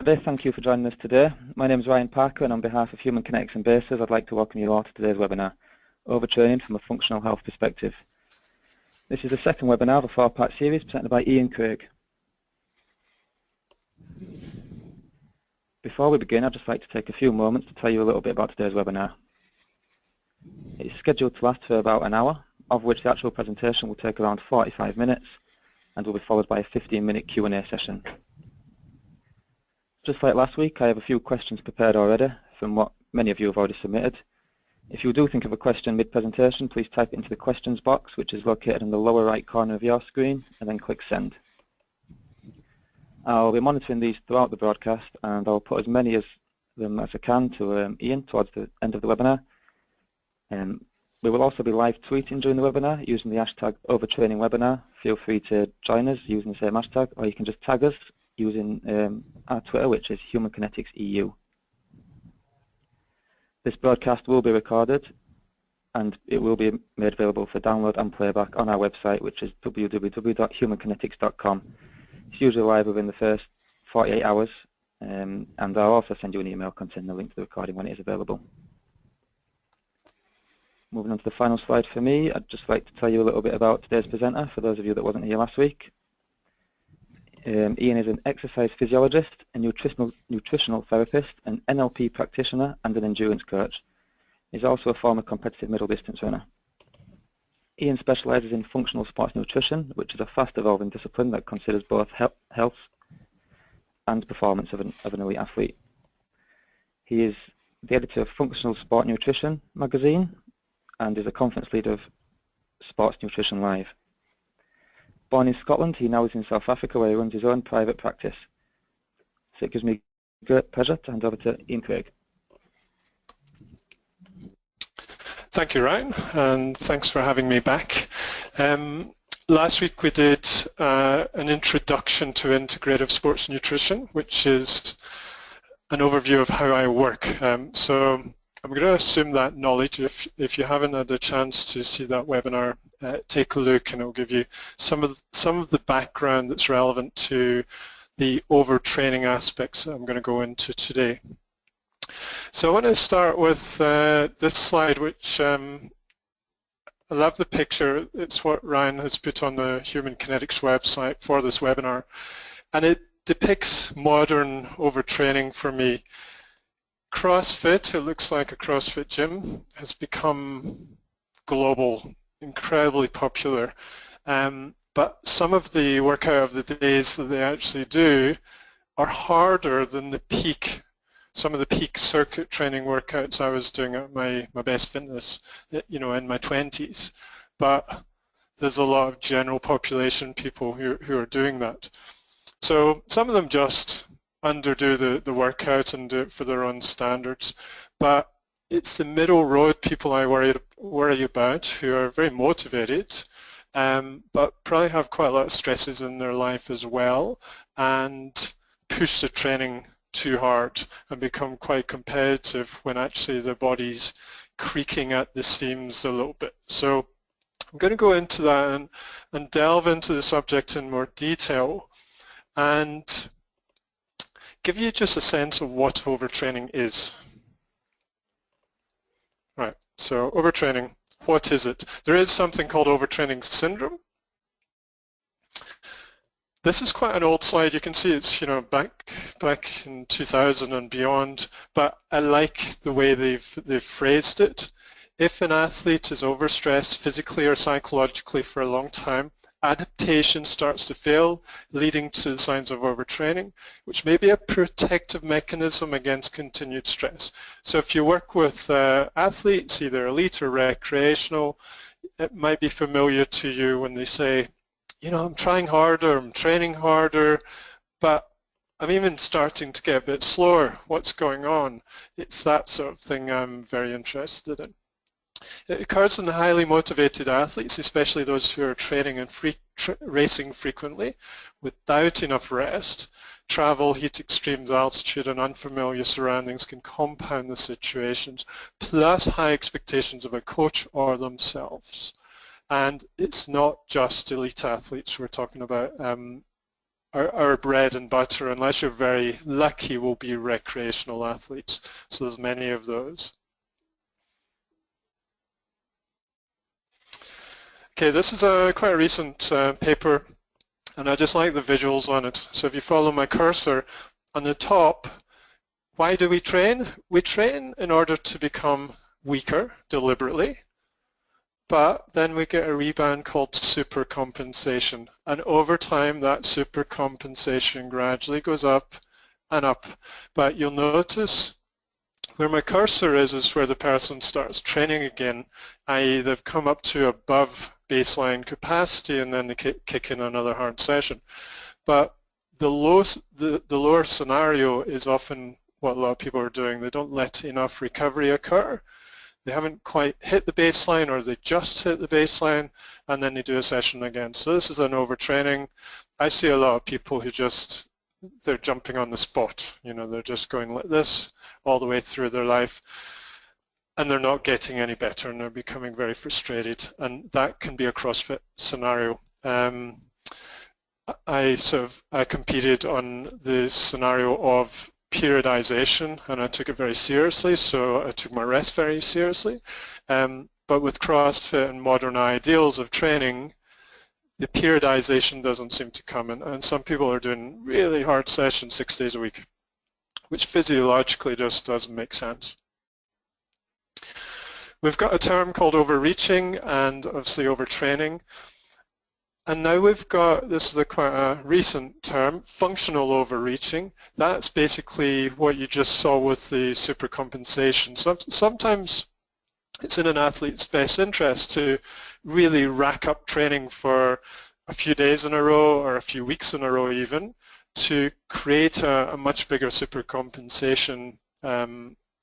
Thank you for joining us today. My name is Ryan Parker, and on behalf of Human Kinetics and Bases, I'd like to welcome you all to today's webinar, Overtraining from a Functional Health Perspective. This is the second webinar of a four-part series presented by Ian Craig. Before we begin, I'd just like to take a few moments to tell you a little bit about today's webinar. It's scheduled to last for about an hour, of which the actual presentation will take around 45 minutes and will be followed by a 15-minute Q&A session. Just like last week, I have a few questions prepared already from what many of you have already submitted. If you do think of a question mid-presentation, please type it into the questions box, which is located in the lower right corner of your screen, and then click send. I'll be monitoring these throughout the broadcast, and I'll put as many of them as I can to Ian towards the end of the webinar. We will also be live tweeting during the webinar using the hashtag #OvertrainingWebinar. Feel free to join us using the same hashtag, or you can just tag us using our Twitter, which is Human Kinetics EU. This broadcast will be recorded and it will be made available for download and playback on our website, which is www.humankinetics.com. It's usually live within the first 48 hours, and I'll also send you an email containing the link to the recording when it is available. Moving on to the final slide for me, I'd just like to tell you a little bit about today's presenter, for those of you that wasn't here last week. Ian is an exercise physiologist, a nutritional therapist, an NLP practitioner, and an endurance coach. He's also a former competitive middle distance runner. Ian specialises in functional sports nutrition, which is a fast-evolving discipline that considers both health and performance of an elite athlete. He is the editor of Functional Sport Nutrition magazine and is a conference leader of Sports Nutrition Live. Born in Scotland, he now is in South Africa where he runs his own private practice. So it gives me great pleasure to hand over to Ian Craig. Thank you, Ryan, and thanks for having me back. Last week we did an introduction to integrative sports nutrition, which is an overview of how I work. So I'm going to assume that knowledge. If you haven't had a chance to see that webinar, take a look and it'll give you some of the background that's relevant to the overtraining aspects that I'm going to go into today. So I want to start with this slide, which I love the picture. It's what Ryan has put on the Human Kinetics website for this webinar, and it depicts modern overtraining for me. CrossFit, it looks like a CrossFit gym, has become global, incredibly popular, but some of the workout of the days that they actually do are harder than some of the peak circuit training workouts I was doing at my best fitness, in my 20s. But there's a lot of general population people who are doing that. So some of them just underdo the workout and do it for their own standards, but it's the middle road people I worry about, who are very motivated, but probably have quite a lot of stresses in their life as well, and push the training too hard and become quite competitive when actually their body's creaking at the seams a little bit. So I'm going to go into that and delve into the subject in more detail and give you just a sense of what overtraining is. Right, so overtraining, what is it? There is something called overtraining syndrome. This is quite an old slide. You can see it's back in 2000 and beyond, but I like the way they've phrased it. If an athlete is overstressed physically or psychologically for a long time, adaptation starts to fail, leading to the signs of overtraining, which may be a protective mechanism against continued stress. So if you work with athletes, either elite or recreational, it might be familiar to you when they say, I'm trying harder, I'm training harder, but I'm even starting to get a bit slower. What's going on? It's that sort of thing I'm very interested in. It occurs in highly motivated athletes, especially those who are training and racing frequently without enough rest. Travel, heat extremes, altitude, and unfamiliar surroundings can compound the situations, plus high expectations of a coach or themselves. And it's not just elite athletes we're talking about. our bread and butter, unless you're very lucky, will be recreational athletes. So there's many of those. Okay, this is quite a recent paper, and I just like the visuals on it. So if you follow my cursor, on the top, why do we train? We train in order to become weaker deliberately, but then we get a rebound called supercompensation, and over time that supercompensation gradually goes up and up. But you'll notice where my cursor is where the person starts training again, i.e. they've come up to above baseline capacity and then they kick in another hard session. But the lower scenario is often what a lot of people are doing. They don't let enough recovery occur. They haven't quite hit the baseline, or they just hit the baseline, and then they do a session again. So this is an overtraining. I see a lot of people who they're jumping on the spot. You know, they're just going like this all the way through their life, and they're not getting any better, and they're becoming very frustrated, and that can be a CrossFit scenario. I competed on the scenario of periodization, and I took it very seriously, so I took my rest very seriously. But with CrossFit and modern ideals of training, the periodization doesn't seem to come in, and some people are doing really hard sessions 6 days a week, which physiologically just doesn't make sense. We've got a term called overreaching and obviously overtraining. And now we've got, this is quite a recent term, functional overreaching. That's basically what you just saw with the supercompensation. Sometimes it's in an athlete's best interest to really rack up training for a few days in a row or a few weeks in a row even to create a much bigger supercompensation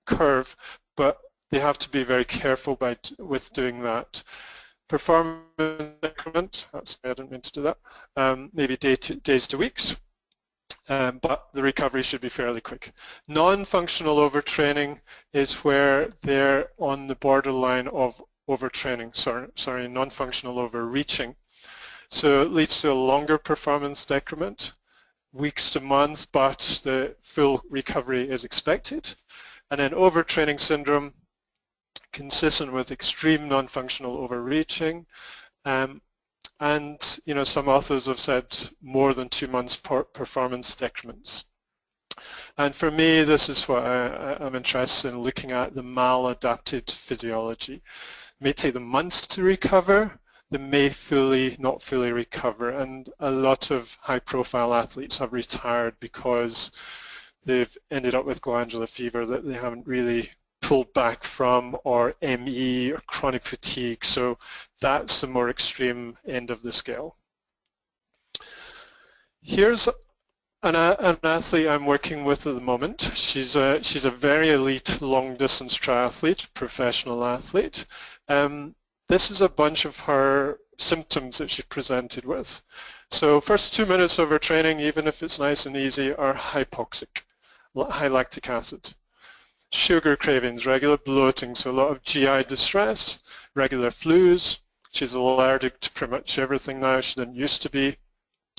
curve, but they have to be very careful with doing that. Performance increment, I didn't mean to do that, maybe days to weeks, but the recovery should be fairly quick. Non-functional overtraining is where they're on the borderline of overtraining, sorry, non-functional overreaching. So it leads to a longer performance decrement, weeks to months, but the full recovery is expected. And then overtraining syndrome, consistent with extreme non-functional overreaching, and you know, some authors have said more than 2 months performance decrements. And for me, this is what I'm interested in, looking at the maladapted physiology. It may take them months to recover, they may not fully recover, and a lot of high-profile athletes have retired because they've ended up with glandular fever that they haven't really pulled back from, or ME, or chronic fatigue. So that's the more extreme end of the scale. Here's an athlete I'm working with at the moment. She's a very elite long-distance triathlete, professional athlete. This is a bunch of her symptoms that she presented with. So first 2 minutes of her training, even if it's nice and easy, are hypoxic, high lactic acid. Sugar cravings, regular bloating, so a lot of GI distress, regular flus. She's allergic to pretty much everything now. She didn't used to be.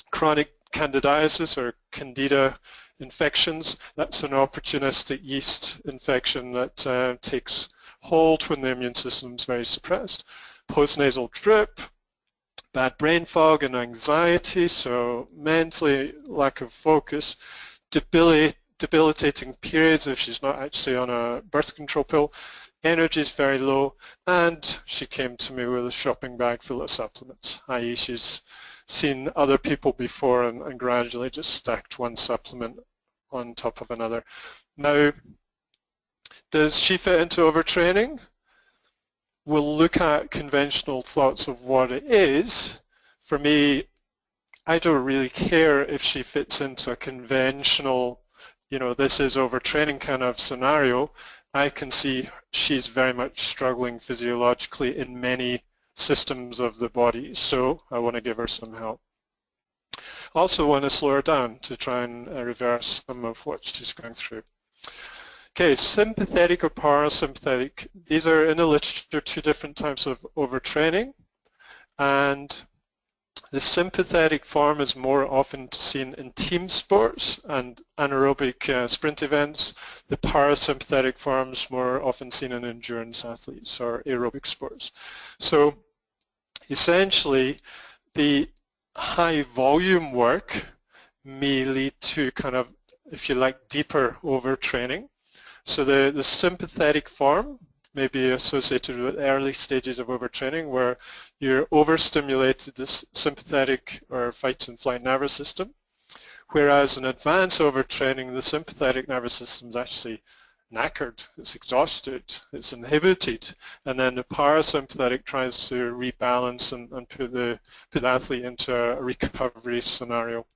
Chronic candidiasis or candida infections. That's an opportunistic yeast infection that takes hold when the immune system is very suppressed. Postnasal drip, bad brain fog and anxiety, so mentally lack of focus, debilitating periods if she's not actually on a birth control pill, energy is very low, and she came to me with a shopping bag full of supplements, i.e. she's seen other people before and gradually just stacked one supplement on top of another. Now, does she fit into overtraining? We'll look at conventional thoughts of what it is. For me, I don't really care if she fits into a conventional, you know, this is overtraining kind of scenario. I can see she's very much struggling physiologically in many systems of the body, so I want to give her some help. Also want to slow her down to try and reverse some of what she's going through. Okay, sympathetic or parasympathetic. These are in the literature 2 different types of overtraining, and The sympathetic form is more often seen in team sports and anaerobic sprint events. The parasympathetic form is more often seen in endurance athletes or aerobic sports. So essentially, the high volume work may lead to kind of, if you like, deeper overtraining. So the sympathetic form may be associated with early stages of overtraining where you're overstimulated the sympathetic or fight and flight nervous system, whereas in advanced overtraining the sympathetic nervous system is actually knackered, it's exhausted, it's inhibited, and then the parasympathetic tries to rebalance and put the athlete into a recovery scenario.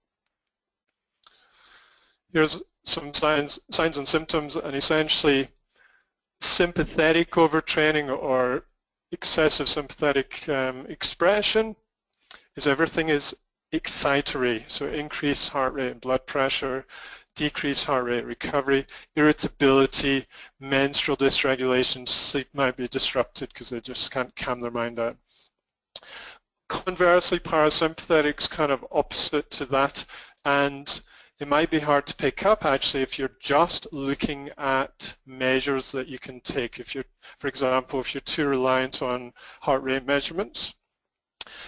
Here's some signs and symptoms, and essentially sympathetic overtraining or excessive sympathetic expression is everything is excitatory, so increased heart rate and blood pressure, decreased heart rate recovery, irritability, menstrual dysregulation, sleep might be disrupted because they just can't calm their mind out. Conversely, parasympathetic is kind of opposite to that, and it might be hard to pick up actually if you're just looking at measures that you can take. If you're, for example, if you're too reliant on heart rate measurements,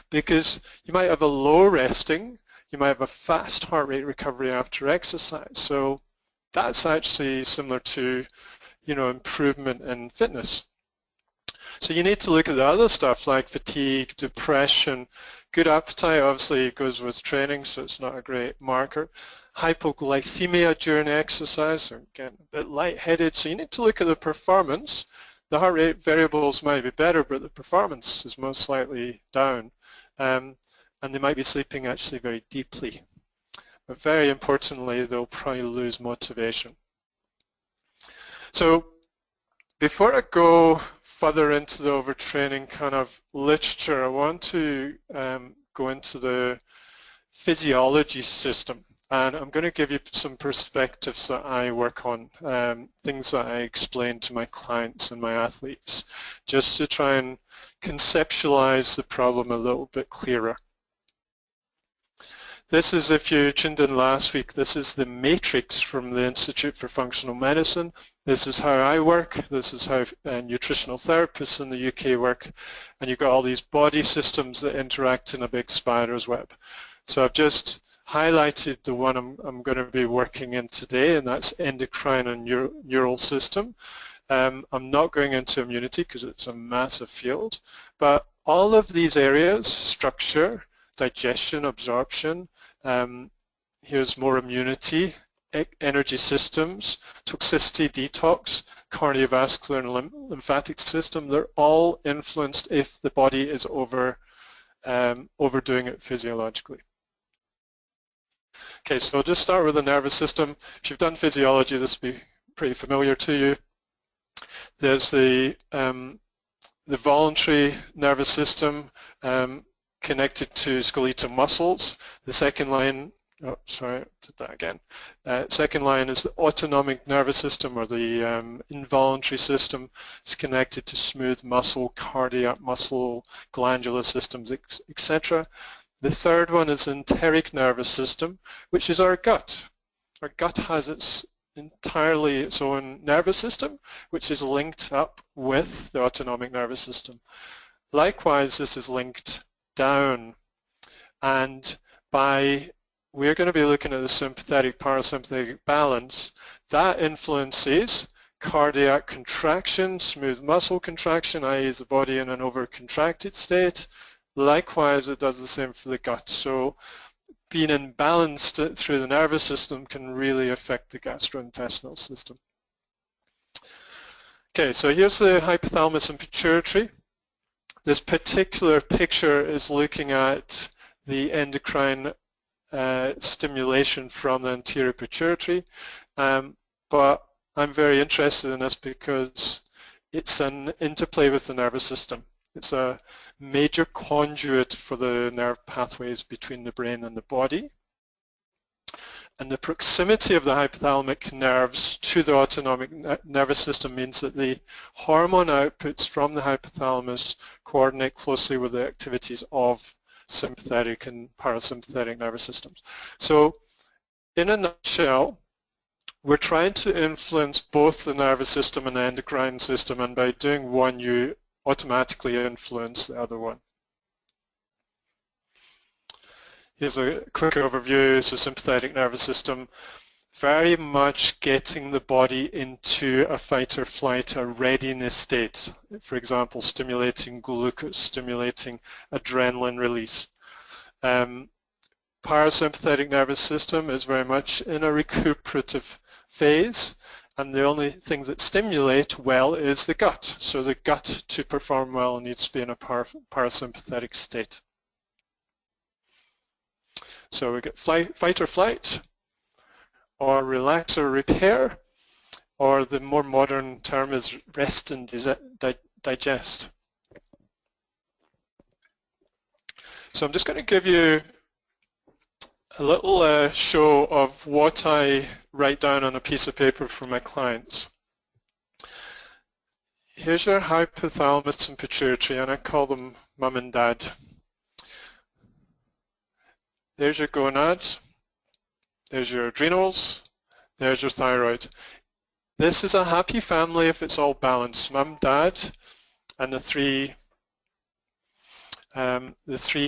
because you might have a low resting, you might have a fast heart rate recovery after exercise. So that's actually similar to, you know, improvement in fitness. So you need to look at the other stuff like fatigue, depression. Good appetite obviously goes with training, so it's not a great marker. Hypoglycemia during exercise, so again a bit lightheaded, so you need to look at the performance. The heart rate variables might be better, but the performance is most likely down. And they might be sleeping actually very deeply. But very importantly, they'll probably lose motivation. So before I go further into the overtraining kind of literature, I want to go into the physiology system. And I'm going to give you some perspectives that I work on, things that I explain to my clients and my athletes, just to try and conceptualize the problem a little bit clearer. This is, if you tuned in last week, this is the matrix from the Institute for Functional Medicine. This is how I work. This is how nutritional therapists in the UK work. And you've got all these body systems that interact in a big spider's web. So I've just highlighted the one I'm going to be working in today, and that's endocrine and neural system. I'm not going into immunity because it's a massive field, but all of these areas, structure, digestion, absorption, here's more immunity, energy systems, toxicity, detox, cardiovascular and lymphatic system, they're all influenced if the body is overdoing it physiologically. Okay, so I'll just start with the nervous system. If you've done physiology, this will be pretty familiar to you. There's the voluntary nervous system connected to skeletal muscles. The second line, oh sorry, I did that again. Second line is the autonomic nervous system, or the involuntary system. It's connected to smooth muscle, cardiac muscle, glandular systems, etc. The third one is the enteric nervous system, which is our gut. Our gut has entirely its own nervous system, which is linked up with the autonomic nervous system. Likewise, this is linked down, and we're going to be looking at the sympathetic parasympathetic balance. That influences cardiac contraction, smooth muscle contraction, i.e. the body in an over-contracted state. Likewise, it does the same for the gut. So being imbalanced through the nervous system can really affect the gastrointestinal system. Okay, so here's the hypothalamus and pituitary. This particular picture is looking at the endocrine stimulation from the anterior pituitary, but I'm very interested in this because it's an interplay with the nervous system. It's a major conduit for the nerve pathways between the brain and the body. And the proximity of the hypothalamic nerves to the autonomic nervous system means that the hormone outputs from the hypothalamus coordinate closely with the activities of sympathetic and parasympathetic nervous systems. So in a nutshell, we're trying to influence both the nervous system and the endocrine system, and by doing one you automatically influence the other one. Here's a quick overview. So sympathetic nervous system, very much getting the body into a fight or flight, a readiness state. For example, stimulating glucose, stimulating adrenaline release. Parasympathetic nervous system is very much in a recuperative phase, and the only things that stimulate well is the gut. So the gut, to perform well, needs to be in a parasympathetic state. So we get fight or flight, or relax or repair, or the more modern term is rest and digest. So I'm just going to give you a little show of what I write down on a piece of paper for my clients. Here's your hypothalamus and pituitary, and I call them mum and dad. There's your gonads, there's your adrenals, there's your thyroid. This is a happy family if it's all balanced. Mum, dad, and the three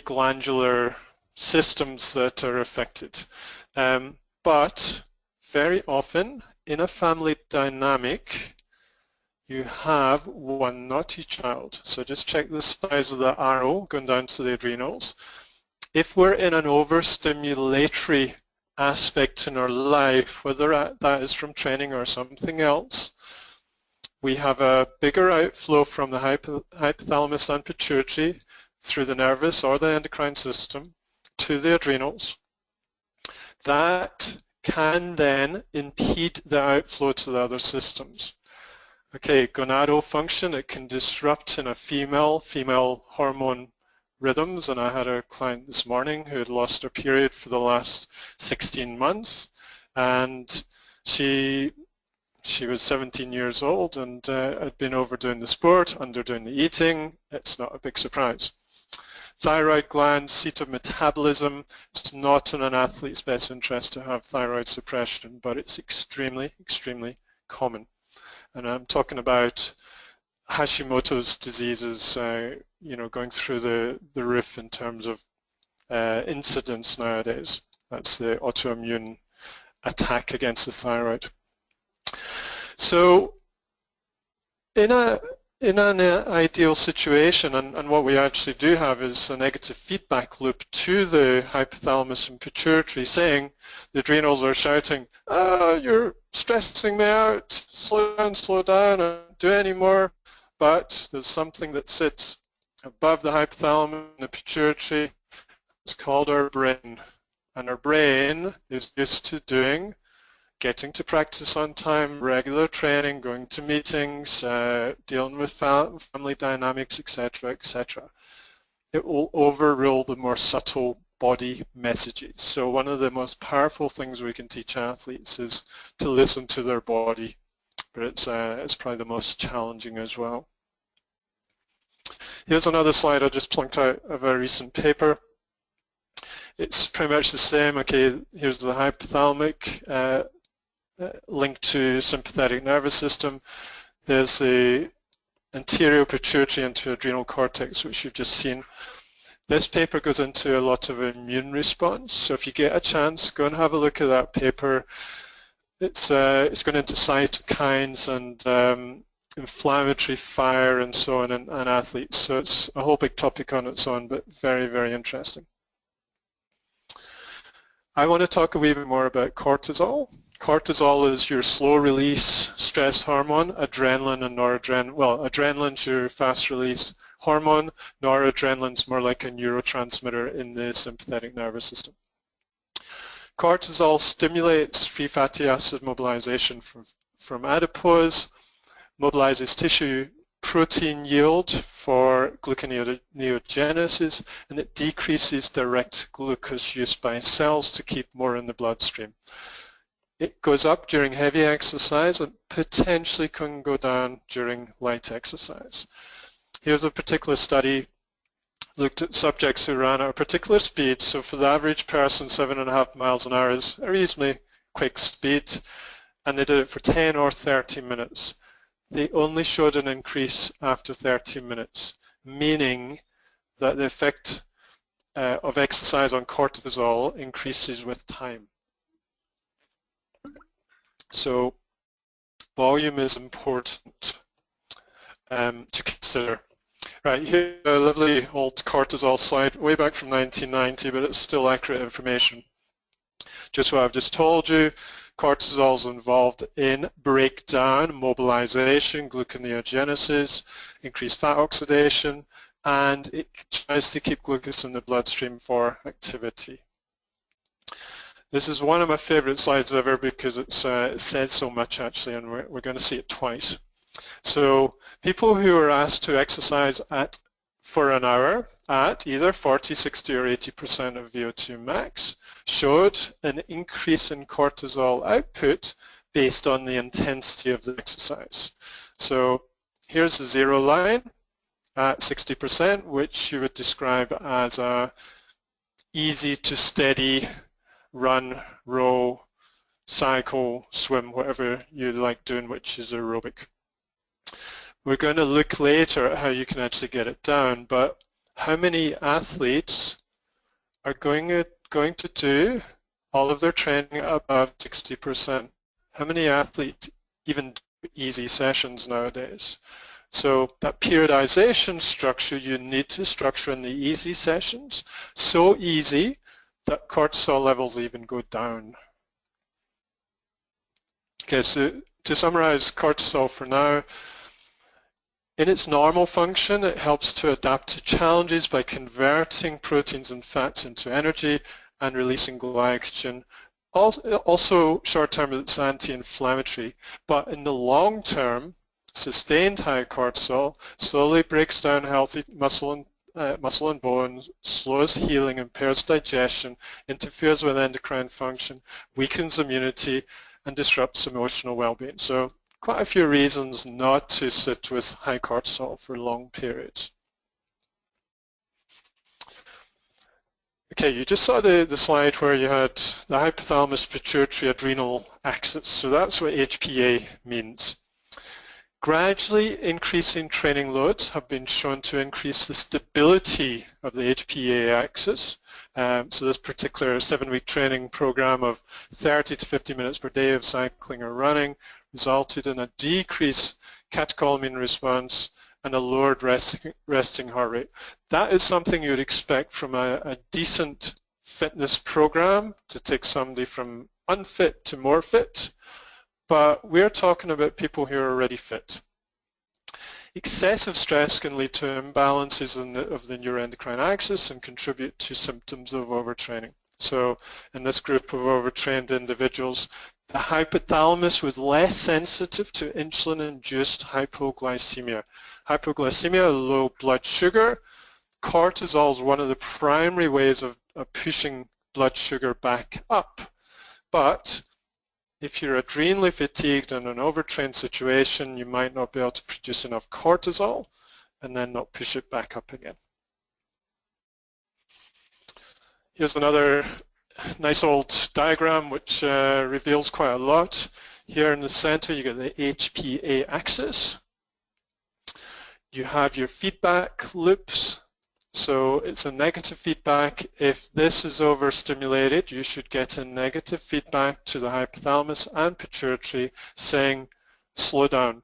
glandular systems that are affected. But very often in a family dynamic you have one naughty child. So just check the size of the arrow going down to the adrenals. If we're in an overstimulatory aspect in our life, whether that is from training or something else, we have a bigger outflow from the hypothalamus and pituitary through the nervous or the endocrine system to the adrenals. That can then impede the outflow to the other systems. Okay, gonadal function, it can disrupt in a female hormone rhythms, and I had a client this morning who had lost her period for the last 16 months, and she was 17 years old and had been overdoing the sport, underdoing the eating. It's not a big surprise. Thyroid gland, seat of metabolism. It's not in an athlete's best interest to have thyroid suppression, but it's extremely, extremely common. And I'm talking about Hashimoto's diseases, you know, going through the roof in terms of incidence nowadays. That's the autoimmune attack against the thyroid. So in an ideal situation, and what we actually do have is a negative feedback loop to the hypothalamus and pituitary, saying the adrenals are shouting, "Oh, you're stressing me out, slow down, don't do any more." But there's something that sits above the hypothalamus and the pituitary. It's called our brain, and our brain is used to getting to practice on time, regular training, going to meetings, dealing with family dynamics, etc., etc. It will overrule the more subtle body messages. So one of the most powerful things we can teach athletes is to listen to their body, but it's probably the most challenging as well. Here's another slide I just plunked out of a recent paper. It's pretty much the same. Okay, here's the hypothalamic linked to sympathetic nervous system. There's the anterior pituitary into adrenal cortex, which you've just seen. This paper goes into a lot of immune response, so if you get a chance, go and have a look at that paper. It's going into cytokines and inflammatory fire and so on in athletes, so it's a whole big topic on its own, but very, very interesting. I want to talk a wee bit more about cortisol. Cortisol is your slow-release stress hormone, adrenaline and noradrenaline. Well, adrenaline's your fast-release hormone, noradrenaline's more like a neurotransmitter in the sympathetic nervous system. Cortisol stimulates free fatty acid mobilization from adipose, mobilizes tissue protein yield for gluconeogenesis, and it decreases direct glucose use by cells to keep more in the bloodstream. It goes up during heavy exercise and potentially can go down during light exercise. Here's a particular study looked at subjects who ran at a particular speed. So for the average person, 7.5 miles an hour is a reasonably quick speed, and they did it for 10 or 30 minutes. They only showed an increase after 30 minutes, meaning that the effect of exercise on cortisol increases with time. So volume is important to consider. Right, here's a lovely old cortisol slide way back from 1990, but it's still accurate information. Just what I've just told you, cortisol is involved in breakdown, mobilization, gluconeogenesis, increased fat oxidation, and it tries to keep glucose in the bloodstream for activity. This is one of my favorite slides ever because it says so much actually, and we're going to see it twice. So people who are asked to exercise for an hour at either 40, 60 or 80% of VO2 max showed an increase in cortisol output based on the intensity of the exercise. So here's the zero line at 60%, which you would describe as a easy to steady run, row, cycle, swim, whatever you like doing, which is aerobic. We're going to look later at how you can actually get it down, but how many athletes are going to do all of their training above 60%? How many athletes even do easy sessions nowadays? So that periodization structure you need to structure in the easy sessions, so easy that cortisol levels even go down. Okay, so to summarize cortisol for now, in its normal function, it helps to adapt to challenges by converting proteins and fats into energy and releasing glycogen. Also short-term, it's anti-inflammatory, but in the long term, sustained high cortisol slowly breaks down healthy muscle and bone, slows healing, impairs digestion, interferes with endocrine function, weakens immunity, and disrupts emotional well-being. So quite a few reasons not to sit with high cortisol for long periods. Okay, you just saw the slide where you had the hypothalamus, pituitary, adrenal axis. So that's what HPA means. Gradually increasing training loads have been shown to increase the stability of the HPA axis. So this particular 7-week training program of 30 to 50 minutes per day of cycling or running resulted in a decreased catecholamine response and a lowered resting heart rate. That is something you would expect from a decent fitness program to take somebody from unfit to more fit, but we're talking about people who are already fit. Excessive stress can lead to imbalances of the neuroendocrine axis and contribute to symptoms of overtraining. So in this group of overtrained individuals, the hypothalamus was less sensitive to insulin-induced hypoglycemia. Hypoglycemia, low blood sugar. Cortisol is one of the primary ways of pushing blood sugar back up. But if you're adrenally fatigued in an overtrained situation, you might not be able to produce enough cortisol and then not push it back up again. Here's another nice old diagram which reveals quite a lot. Here in the center you get the HPA axis. You have your feedback loops. So it's a negative feedback. If this is overstimulated, you should get a negative feedback to the hypothalamus and pituitary saying, slow down.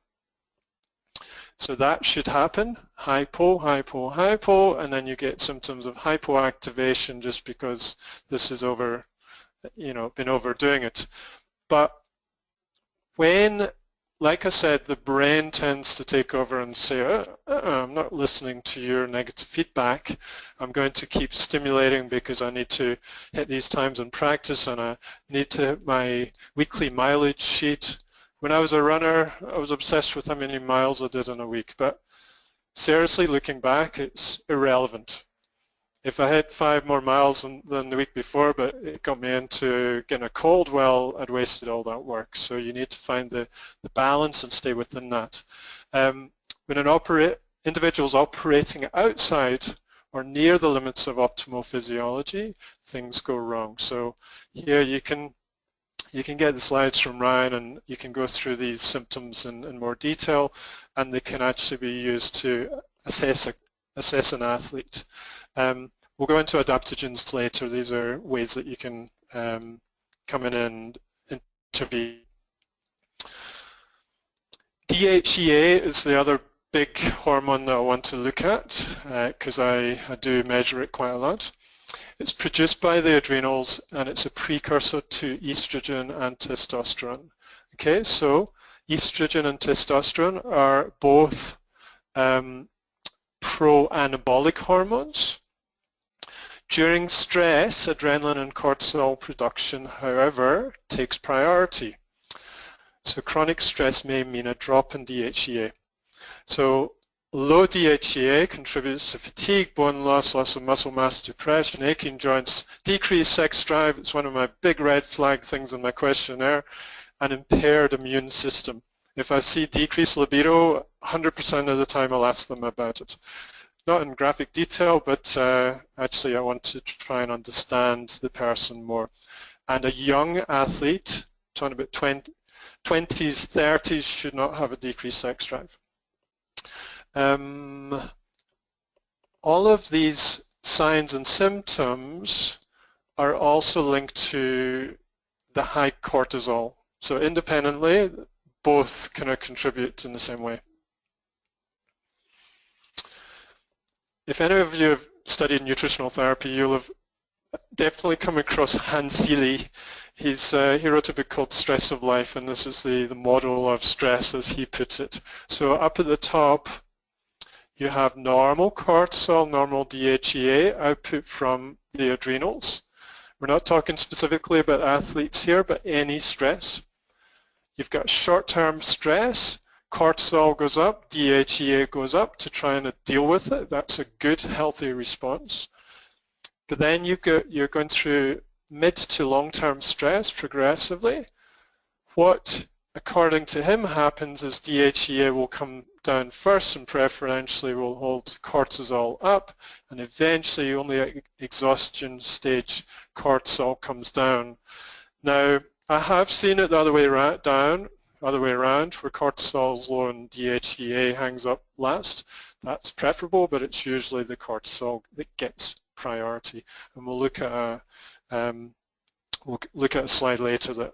So that should happen, hypo, hypo, hypo, and then you get symptoms of hypoactivation just because this is been overdoing it. But when, like I said, the brain tends to take over and say, I'm not listening to your negative feedback. I'm going to keep stimulating because I need to hit these times in practice and I need to hit my weekly mileage sheet. When I was a runner, I was obsessed with how many miles I did in a week, but seriously, looking back, it's irrelevant. If I hit 5 more miles than the week before, but it got me into getting a cold, well, I'd wasted all that work. So you need to find the balance and stay within that. When an individual's operating outside or near the limits of optimal physiology, things go wrong. So here you can get the slides from Ryan, and you can go through these symptoms in more detail, and they can actually be used to assess an athlete. We'll go into adaptogens later. These are ways that you can come in and intervene. DHEA is the other big hormone that I want to look at because I do measure it quite a lot. It's produced by the adrenals, and it's a precursor to estrogen and testosterone. Okay, so estrogen and testosterone are both pro-anabolic hormones. During stress, adrenaline and cortisol production, however, takes priority. So chronic stress may mean a drop in DHEA. So low DHEA contributes to fatigue, bone loss, loss of muscle mass, depression, aching joints, decreased sex drive, it's one of my big red flag things in my questionnaire, and impaired immune system. If I see decreased libido, 100% of the time I'll ask them about it. Not in graphic detail, but actually I want to try and understand the person more. And a young athlete, talking about 20s, 30s, should not have a decreased sex drive. All of these signs and symptoms are also linked to the high cortisol. So independently, both kind of contribute in the same way. If any of you have studied nutritional therapy, you'll have definitely come across Hans Seeley. He wrote a book called Stress of Life, and this is the model of stress as he puts it. So up at the top, you have normal cortisol, normal DHEA output from the adrenals. We're not talking specifically about athletes here, but any stress. You've got short-term stress, cortisol goes up, DHEA goes up to try and deal with it. That's a good, healthy response. But then you're going through mid to long-term stress progressively. What, according to him, happens is DHEA will come down first and preferentially will hold cortisol up, and eventually only at exhaustion stage cortisol comes down. Now, I have seen it the other way around, where cortisol is low and DHEA hangs up last. That's preferable, but it's usually the cortisol that gets priority. And we'll look at a slide later that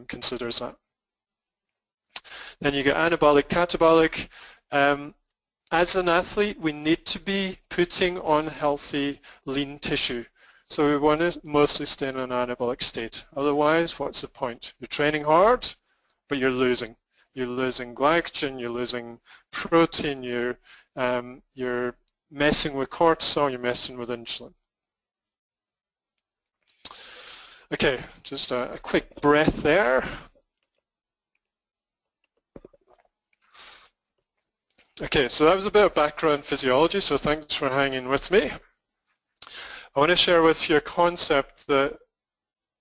considers that. Then you get anabolic, catabolic. As an athlete, we need to be putting on healthy, lean tissue. So we want to mostly stay in an anabolic state. Otherwise, what's the point? You're training hard, but you're losing. You're losing glycogen, you're losing protein, you're messing with cortisol, you're messing with insulin. Okay, just a quick breath there. Okay, so that was a bit of background physiology, so thanks for hanging with me. I want to share with you a concept that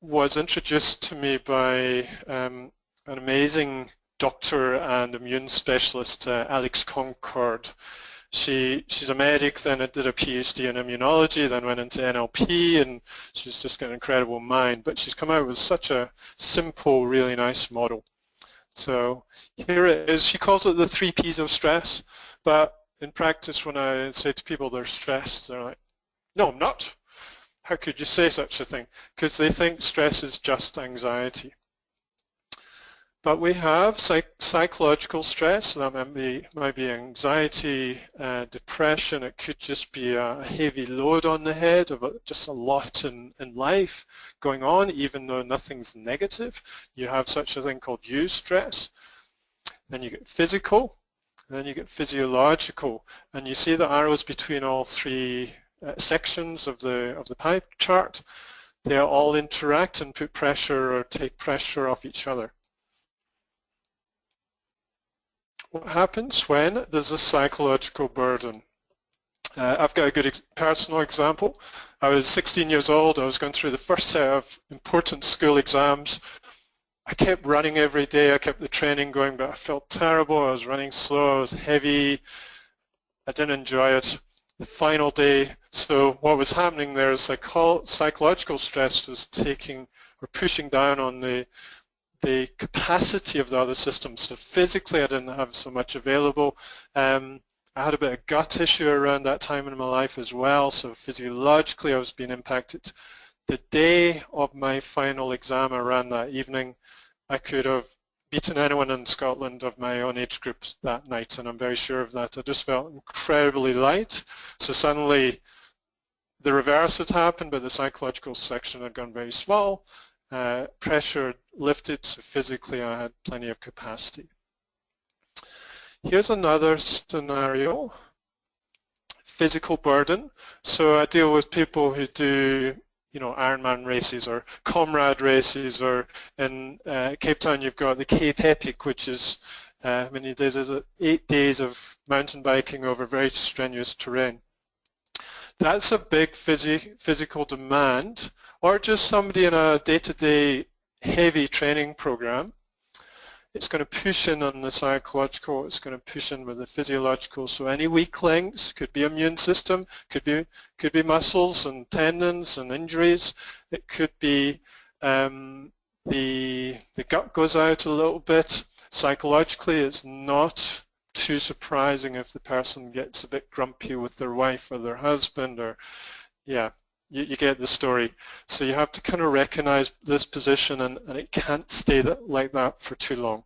was introduced to me by an amazing doctor and immune specialist, Alex Concord. She's a medic, then did a PhD in immunology, then went into NLP, and she's just got an incredible mind. But she's come out with such a simple, really nice model. So here it is. She calls it the 3 Ps of stress, but in practice when I say to people they're stressed, they're like, no, I'm not. How could you say such a thing? Because they think stress is just anxiety. But we have psychological stress. That might be anxiety, depression. It could just be a heavy load on the head of just a lot in life going on, even though nothing's negative. You have such a thing called eustress. Then you get physical, and then you get physiological. And you see the arrows between all 3 sections of the pie chart. They all interact and put pressure or take pressure off each other. What happens when there's a psychological burden? I've got a good personal example. I was 16 years old. I was going through the first set of important school exams. I kept running every day. I kept the training going, but I felt terrible. I was running slow. I was heavy. I didn't enjoy it. The final day, So what was happening there is psychological stress was taking or pushing down on the capacity of the other systems. So physically I didn't have so much available. I had a bit of gut issue around that time in my life as well, so physiologically I was being impacted. The day of my final exam I ran that evening, I could have beaten anyone in Scotland of my own age group that night, and I'm very sure of that. I just felt incredibly light. So suddenly the reverse had happened, but the psychological section had gone very small. Pressure lifted, so physically I had plenty of capacity. Here's another scenario, physical burden. So I deal with people who do, you know, Ironman races or comrade races, or in Cape Town you've got the Cape Epic, which is, how many days is it? 8 days of mountain biking over very strenuous terrain. That's a big physical demand, or just somebody in a day-to-day heavy training program. It's going to push in on the psychological, it's going to push in with the physiological. So any weak links, could be immune system, could be muscles and tendons and injuries. It could be the gut goes out a little bit. Psychologically, it's not too surprising if the person gets a bit grumpy with their wife or their husband, or yeah, you get the story. So you have to kind of recognize this position, and it can't stay like that for too long.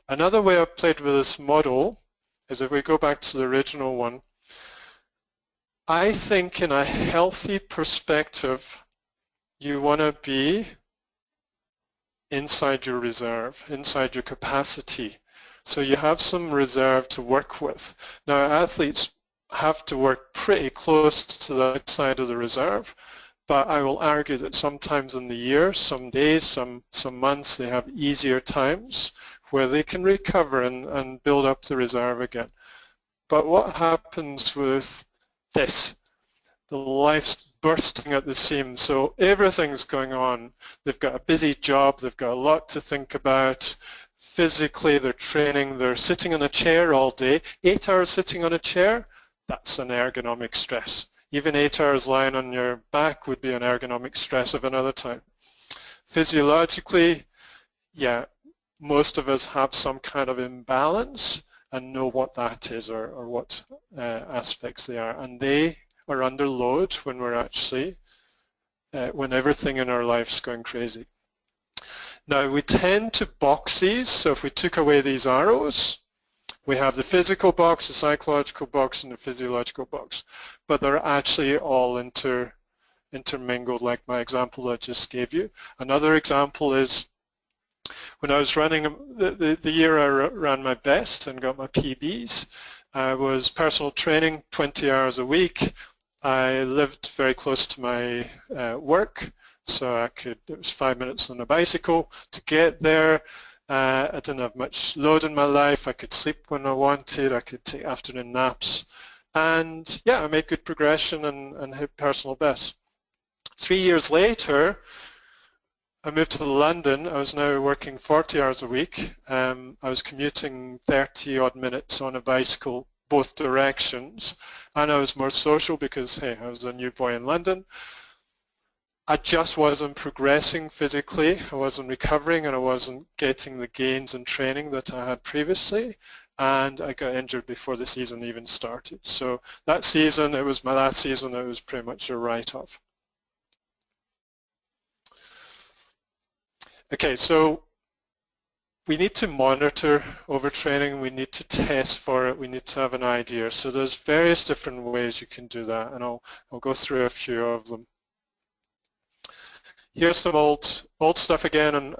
Another way I've played with this model is, if we go back to the original one, I think in a healthy perspective you want to be inside your reserve, inside your capacity. So you have some reserve to work with. Now athletes have to work pretty close to the outside of the reserve, but I will argue that sometimes in the year, some days, some months, they have easier times where they can recover and build up the reserve again. But what happens with this? The life's bursting at the seams, so everything's going on. They've got a busy job, they've got a lot to think about. Physically, they're training, they're sitting in a chair all day. 8 hours sitting on a chair, that's an ergonomic stress. Even 8 hours lying on your back would be an ergonomic stress of another time. Physiologically, yeah, most of us have some kind of imbalance and know what that is, or what aspects they are. And they are under load when we're actually, when everything in our life's going crazy. Now we tend to box these, so if we took away these arrows, we have the physical box, the psychological box, and the physiological box, but they're actually all intermingled, like my example I just gave you. Another example is when I was running, the year I ran my best and got my PBs, I was personal training 20 hours a week. I lived very close to my work, so it was 5 minutes on a bicycle to get there. I didn't have much load in my life. I could sleep when I wanted. I could take afternoon naps. And yeah, I made good progression and hit personal best. 3 years later, I moved to London. I was now working 40 hours a week. I was commuting 30 odd minutes on a bicycle both directions, and I was more social because, hey, I was a new boy in London. I just wasn't progressing physically, I wasn't recovering, and I wasn't getting the gains in training that I had previously, and I got injured before the season even started. So that season, it was my last season, it was pretty much a write-off. Okay, so we need to monitor overtraining, we need to test for it, we need to have an idea. So there's various different ways you can do that, and I'll go through a few of them. Here's some old stuff again, and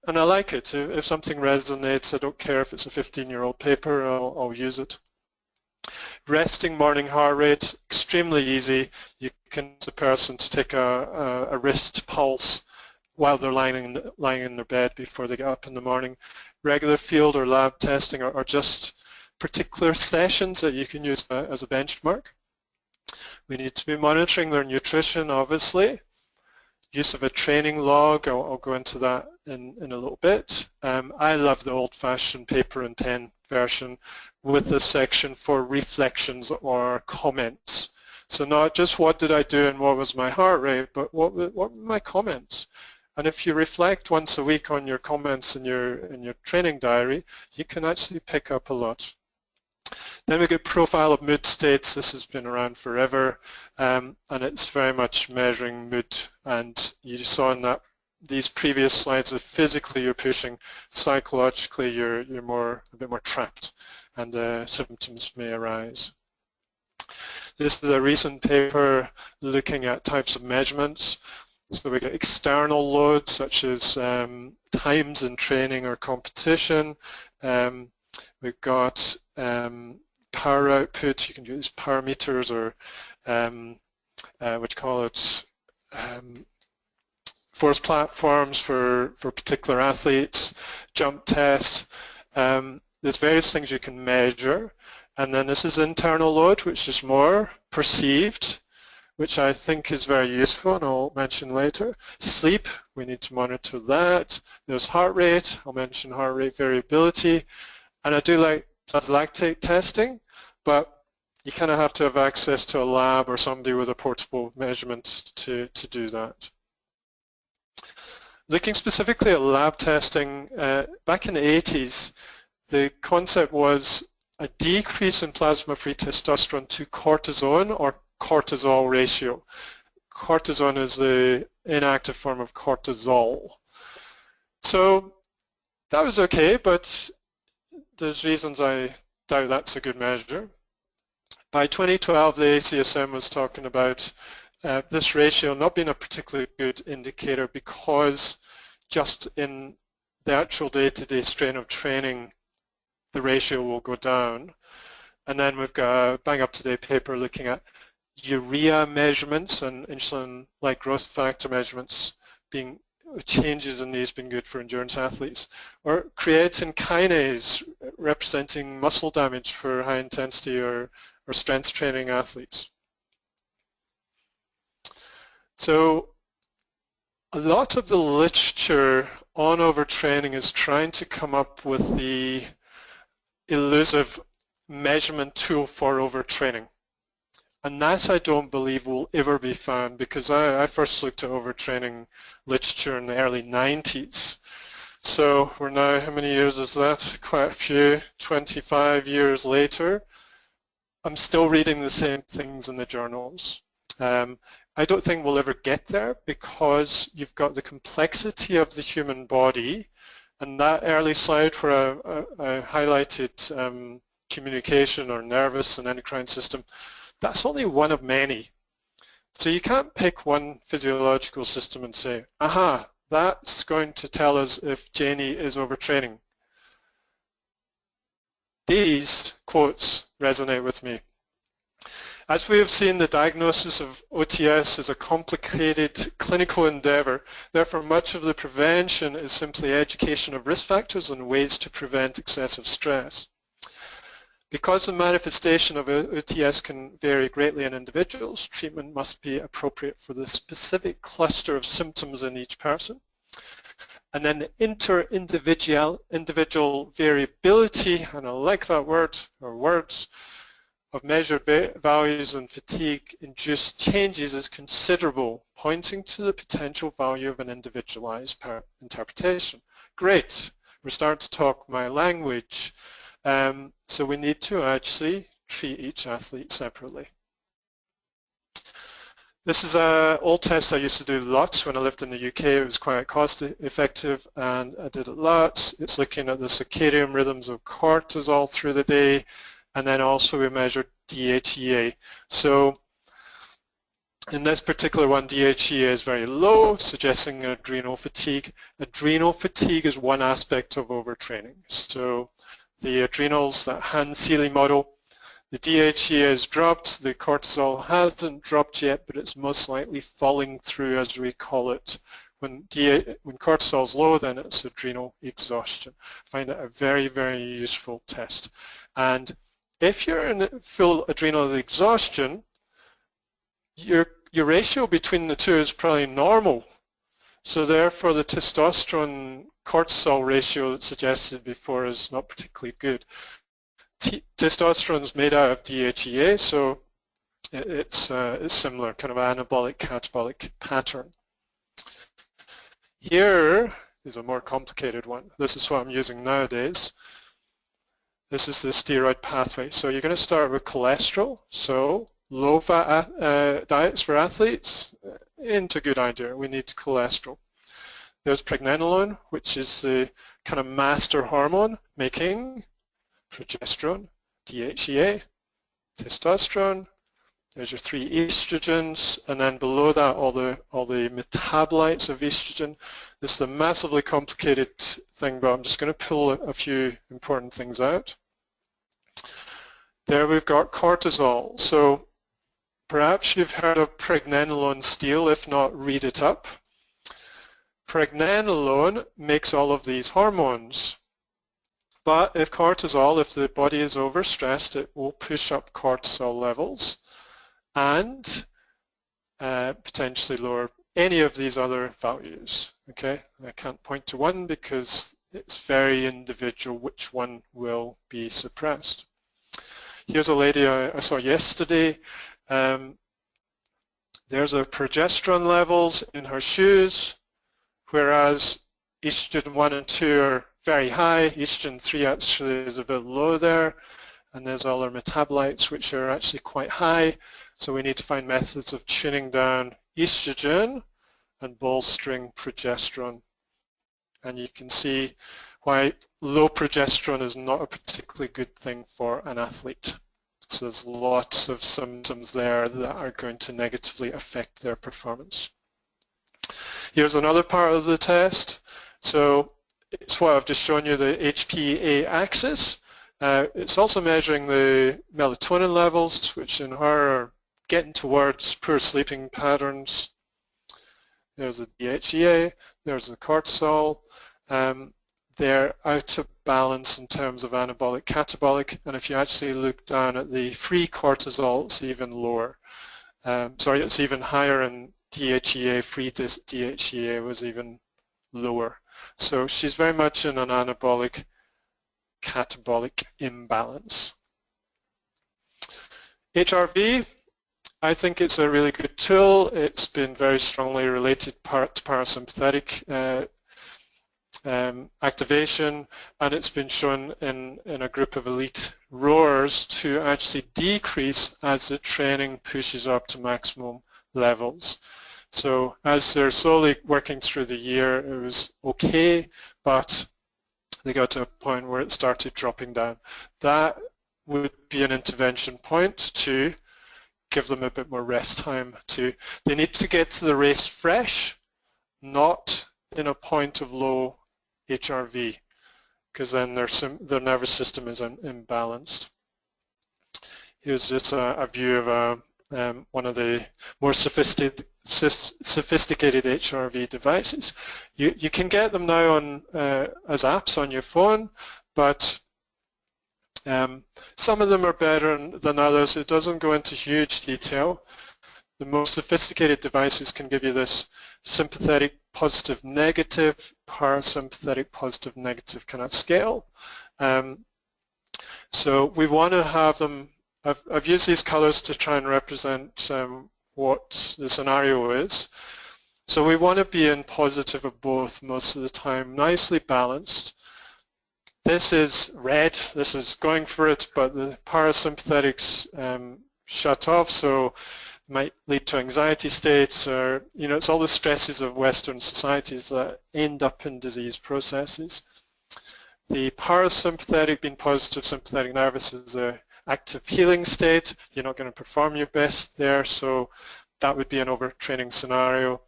I like it. If something resonates, I don't care if it's a 15-year-old paper, I'll use it. Resting morning heart rate, extremely easy. You can ask a person to take a wrist pulse while they're lying in their bed before they get up in the morning. Regular field or lab testing are just particular sessions that you can use as a benchmark. We need to be monitoring their nutrition, obviously. Use of a training log, I'll go into that in a little bit. I love the old-fashioned paper and pen version with the section for reflections or comments. So not just what did I do and what was my heart rate, but what were my comments. And if you reflect once a week on your comments in your training diary, you can actually pick up a lot. Then we get profile of mood states. This has been around forever, and it's very much measuring mood. And you saw in these previous slides that physically you're pushing, psychologically you're a bit more trapped, and symptoms may arise. This is a recent paper looking at types of measurements. So we get external loads such as times in training or competition. We've got power output. You can use power meters or what you call it, force platforms for particular athletes, jump tests. There's various things you can measure. And then this is internal load, which is more perceived, which I think is very useful, and I'll mention later. Sleep, we need to monitor that. There's heart rate, I'll mention heart rate variability. And I do like blood lactate testing, but you kind of have to have access to a lab or somebody with a portable measurement to do that. Looking specifically at lab testing, back in the 80s, the concept was a decrease in plasma-free testosterone to cortisone or cortisol ratio. Cortisone is the inactive form of cortisol. So that was okay, but there's reasons I doubt that's a good measure. By 2012, the ACSM was talking about this ratio not being a particularly good indicator because just in the actual day-to-day strain of training, the ratio will go down. And then we've got a bang-up-to-date paper looking at urea measurements and insulin-like growth factor measurements, being changes in these being good for endurance athletes, or creatine kinase representing muscle damage for high intensity or strength training athletes. So a lot of the literature on overtraining is trying to come up with the elusive measurement tool for overtraining. And that I don't believe will ever be found, because I first looked at overtraining literature in the early 90s. So we're now, how many years is that? Quite a few, 25 years later. I'm still reading the same things in the journals. I don't think we'll ever get there because you've got the complexity of the human body, and that early slide where I highlighted communication or nervous and endocrine system, that's only one of many. So you can't pick one physiological system and say, aha, that's going to tell us if Janie is overtraining. These quotes resonate with me. As we have seen, the diagnosis of OTS is a complicated clinical endeavor. Therefore, much of the prevention is simply education of risk factors and ways to prevent excessive stress. Because the manifestation of OTS can vary greatly in individuals, treatment must be appropriate for the specific cluster of symptoms in each person. And then the inter-individual variability, and I like that word, or words, of measured values and fatigue-induced changes is considerable, pointing to the potential value of an individualized interpretation. Great, we're starting to talk my language. So we need to actually treat each athlete separately. This is an old test I used to do lots when I lived in the UK. It was quite cost effective and I did it lots. It's looking at the circadian rhythms of cortisol through the day, and then also we measured DHEA. So in this particular one, DHEA is very low, suggesting adrenal fatigue. Adrenal fatigue is one aspect of overtraining. So the adrenals, that Hans-Seeley model, the DHEA is dropped, the cortisol hasn't dropped yet, but it's most likely falling through, as we call it. When cortisol is low, then it's adrenal exhaustion. I find it a very, very useful test. And if you're in full adrenal exhaustion, your ratio between the two is probably normal. So therefore the testosterone cortisol ratio that's suggested before is not particularly good. Testosterone is made out of DHEA, so it's similar, kind of anabolic, catabolic pattern. Here is a more complicated one. This is what I'm using nowadays. This is the steroid pathway. So you're going to start with cholesterol. So low-fat diets for athletes, ain't a good idea. We need cholesterol. There's pregnenolone, which is the kind of master hormone making progesterone, DHEA, testosterone. There's your 3 estrogens, and then below that all the metabolites of estrogen. This is a massively complicated thing, but I'm just going to pull a few important things out. There we've got cortisol. So perhaps you've heard of pregnenolone steal. If not, read it up. Pregnenolone makes all of these hormones. But if the body is overstressed, it will push up cortisol levels and potentially lower any of these other values. Okay, I can't point to one because it's very individual which one will be suppressed. Here's a lady I saw yesterday. There's her progesterone levels in her shoes, whereas estrogen 1 and 2 are very high. Estrogen 3 actually is a bit low there, and there's all her metabolites which are actually quite high. So we need to find methods of tuning down estrogen and bolstering progesterone. And you can see why low progesterone is not a particularly good thing for an athlete. So there's lots of symptoms there that are going to negatively affect their performance. Here's another part of the test. So it's what I've just shown you, the HPA Axis. It's also measuring the melatonin levels, which in her are getting towards poor sleeping patterns. There's the DHEA, there's the cortisol. They're out of balance in terms of anabolic, catabolic, and if you actually look down at the free cortisol, it's even lower. Sorry, it's even higher in DHEA. Free DHEA was even lower. So she's very much in an anabolic, catabolic imbalance. HRV, I think it's a really good tool. It's been very strongly related to parasympathetic activation, and it's been shown in a group of elite rowers to actually decrease as the training pushes up to maximum levels. So as they're slowly working through the year, it was okay, but they got to a point where it started dropping down. That would be an intervention point to give them a bit more rest time. They need to get to the race fresh, not in a point of low HRV, because then their nervous system is imbalanced. Here's just a view of one of the more sophisticated HRV devices. You can get them now on as apps on your phone, but some of them are better than others. It doesn't go into huge detail. The most sophisticated devices can give you this sympathetic positive negative, parasympathetic positive negative kind of scale. So we want to have them, I've used these colors to try and represent what the scenario is. So we want to be in positive of both most of the time, nicely balanced. This is red, this is going for it, but the parasympathetics shut off, so might lead to anxiety states, or it's all the stresses of Western societies that end up in disease processes. The parasympathetic, being positive sympathetic nervous, is an active healing state. You're not going to perform your best there, so that would be an overtraining scenario.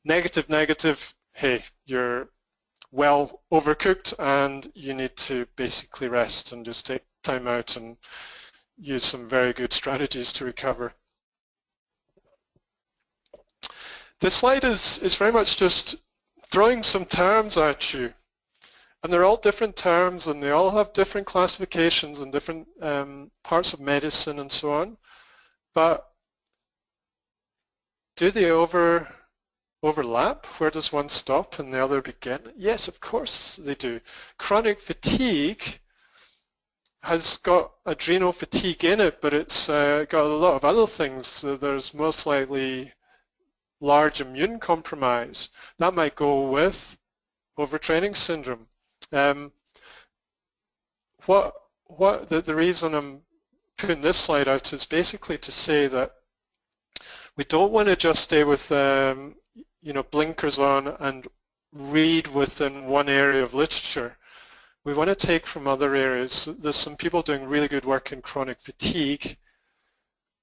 Negative, negative, hey, you're well overcooked and you need to basically rest and just take time out and use some very good strategies to recover. This slide is very much just throwing some terms at you, and they're all different terms and they all have different classifications and different parts of medicine and so on, but do they overlap? Where does one stop and the other begin? Yes, of course they do. Chronic fatigue has got adrenal fatigue in it, but it's got a lot of other things. So there's most likely large immune compromise. That might go with overtraining syndrome. The reason I'm putting this slide out is basically to say that we don't want to just stay with blinkers on and read within one area of literature. We want to take from other areas. There's some people doing really good work in chronic fatigue,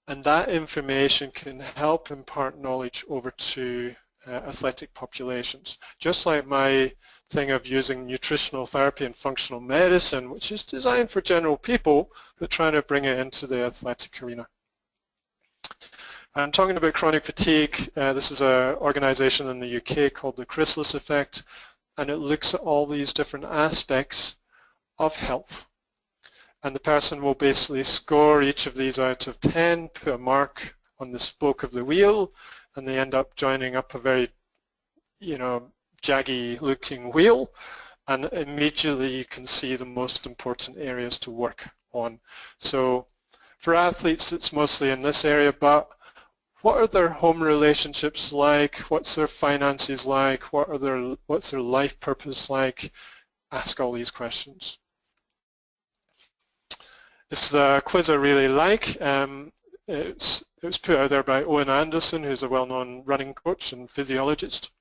and that information can help impart knowledge over to athletic populations. Just like my thing of using nutritional therapy and functional medicine, which is designed for general people, but trying to bring it into the athletic arena. I'm talking about chronic fatigue. This is an organization in the UK called the Chrysalis Effect, and it looks at all these different aspects of health. And the person will basically score each of these out of 10, put a mark on the spoke of the wheel, and they end up joining up a very, jaggy looking wheel, and immediately you can see the most important areas to work on. So for athletes, it's mostly in this area, but what are their home relationships like? What's their finances like? What's their life purpose like? Ask all these questions. It's the quiz I really like. It was put out there by Owen Anderson, who's a well-known running coach and physiologist.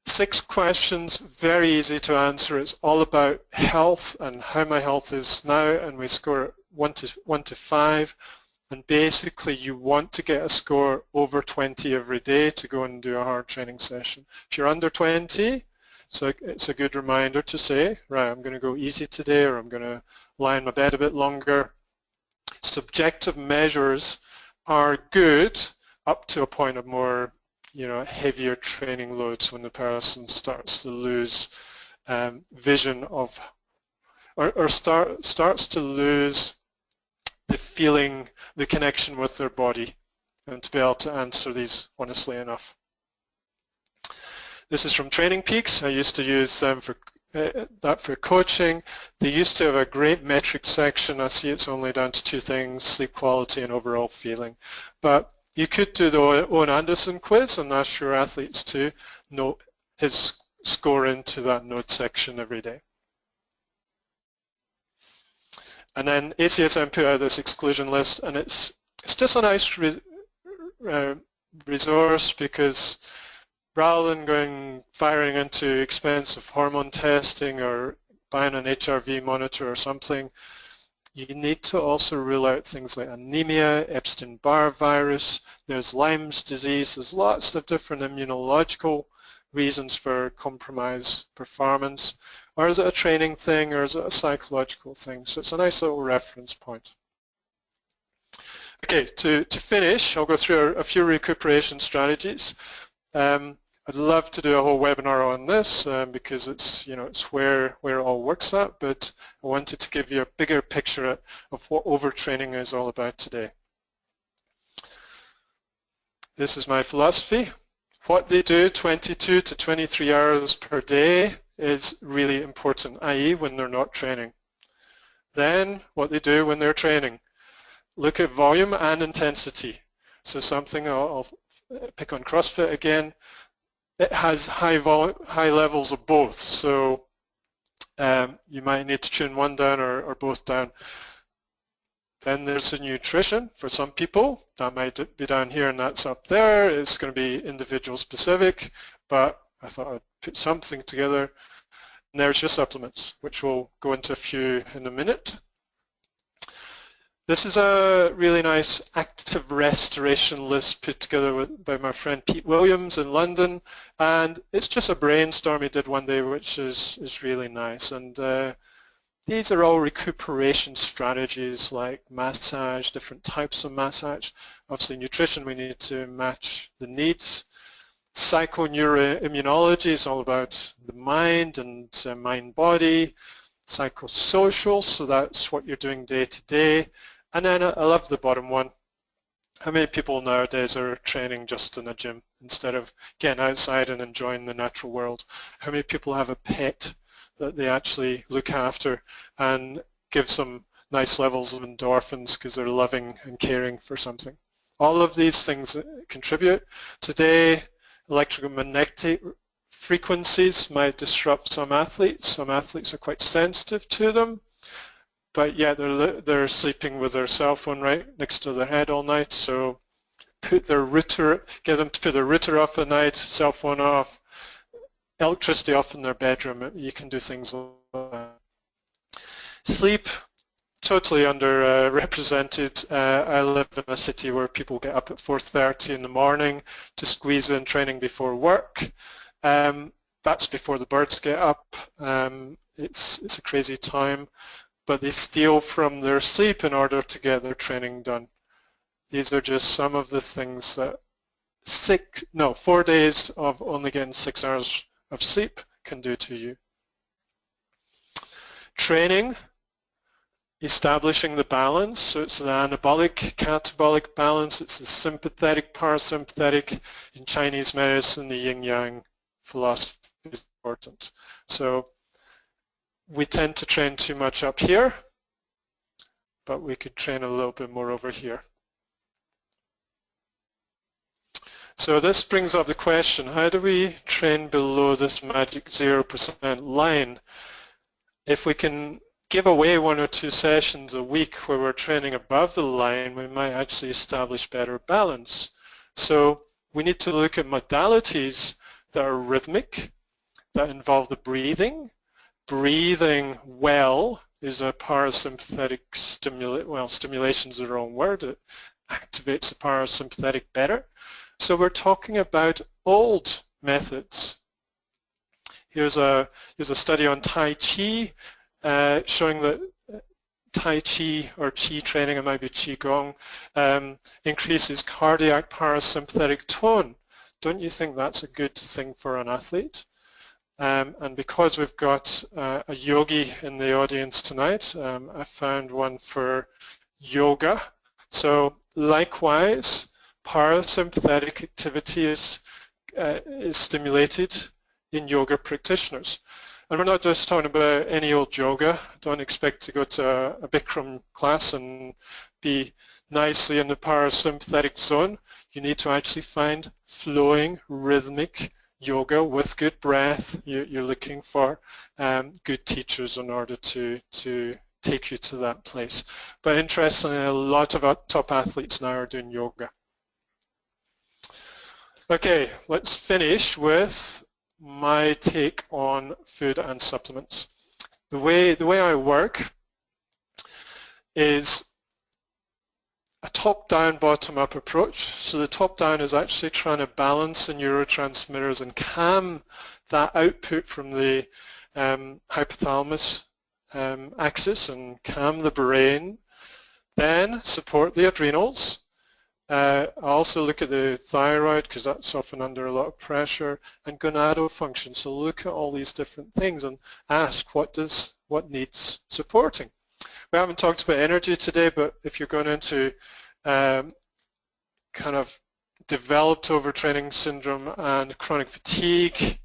6 questions, very easy to answer. It's all about health and how my health is now, and we score it 1 to 5. And basically you want to get a score over 20 every day to go and do a hard training session. If you're under 20, so it's a good reminder to say, right, I'm going to go easy today, or I'm going to lie in my bed a bit longer. Subjective measures are good up to a point of more, heavier training loads, when the person starts to lose vision of, or starts to lose the feeling, the connection with their body, and to be able to answer these honestly enough. This is from Training Peaks. I used to use them for coaching. They used to have a great metrics section. I see it's only down to 2 things, sleep quality and overall feeling. But you could do the Owen Anderson quiz and ask your athletes to note his score into that note section every day. And then ACSM put out this exclusion list, and it's just a nice resource, because rather than firing into expensive hormone testing or buying an HRV monitor or something, you need to also rule out things like anemia, Epstein-Barr virus, there's Lyme's disease, there's lots of different immunological reasons for compromised performance. Or is it a training thing, or is it a psychological thing? So it's a nice little reference point. Okay, to finish, I'll go through a few recuperation strategies. I'd love to do a whole webinar on this because it's where it all works at, but I wanted to give you a bigger picture of what overtraining is all about today. This is my philosophy. What they do 22 to 23 hours per day is really important, i.e. when they're not training. Then what they do when they're training. Look at volume and intensity. So something I'll pick on CrossFit again. It has high levels of both, so you might need to tune one down or both down. Then there's the nutrition for some people. That might be down here and that's up there. It's going to be individual specific, but I thought I'd put something together. And there's your supplements, which we'll go into a few in a minute. This is a really nice active restoration list put together by my friend Pete Williams in London, and it's just a brainstorm he did one day, which is really nice. And these are all recuperation strategies like massage, different types of massage. Obviously nutrition, we need to match the needs. Psychoneuroimmunology is all about the mind and mind-body. Psychosocial, so that's what you're doing day to day. And then I love the bottom one. How many people nowadays are training just in a gym instead of getting outside and enjoying the natural world? How many people have a pet that they actually look after? And gives them nice levels of endorphins because they're loving and caring for something. All of these things contribute. Today, electromagnetic frequencies might disrupt some athletes. Some athletes are quite sensitive to them, but yet they're sleeping with their cell phone right next to their head all night. So get them to put their router off at night, cell phone off, electricity off in their bedroom. You can do things like that. Sleep, totally underrepresented. I live in a city where people get up at 4:30 in the morning to squeeze in training before work. That's before the birds get up. It's a crazy time, but they steal from their sleep in order to get their training done. These are just some of the things that 4 days of only getting 6 hours of sleep can do to you. Training, establishing the balance, so it's the anabolic, catabolic balance, it's the sympathetic, parasympathetic. In Chinese medicine, the yin-yang philosophy is important. So we tend to train too much up here, but we could train a little bit more over here. So this brings up the question, how do we train below this magic 0% line? If we can give away 1 or 2 sessions a week where we're training above the line, we might actually establish better balance. So we need to look at modalities that are rhythmic, that involve the breathing. Breathing well is a parasympathetic stimulation is the wrong word. It activates the parasympathetic better. So we're talking about old methods. Here's a study on Tai Chi showing that Tai Chi or Chi training, it might be Qigong, increases cardiac parasympathetic tone. Don't you think that's a good thing for an athlete? And because we've got a yogi in the audience tonight, I found one for yoga. So likewise, parasympathetic activity is stimulated in yoga practitioners. And we're not just talking about any old yoga. Don't expect to go to a Bikram class and be nicely in the parasympathetic zone. You need to actually find flowing, rhythmic yoga with good breath. You're looking for good teachers in order to take you to that place. But interestingly, a lot of our top athletes now are doing yoga. Okay, let's finish with my take on food and supplements. The way I work is a top-down, bottom-up approach. So the top-down is actually trying to balance the neurotransmitters and calm that output from the hypothalamus axis and calm the brain. Then support the adrenals. I also look at the thyroid because that's often under a lot of pressure, and gonadal function. So look at all these different things and ask what needs supporting. We haven't talked about energy today, but if you're going into kind of developed overtraining syndrome and chronic fatigue,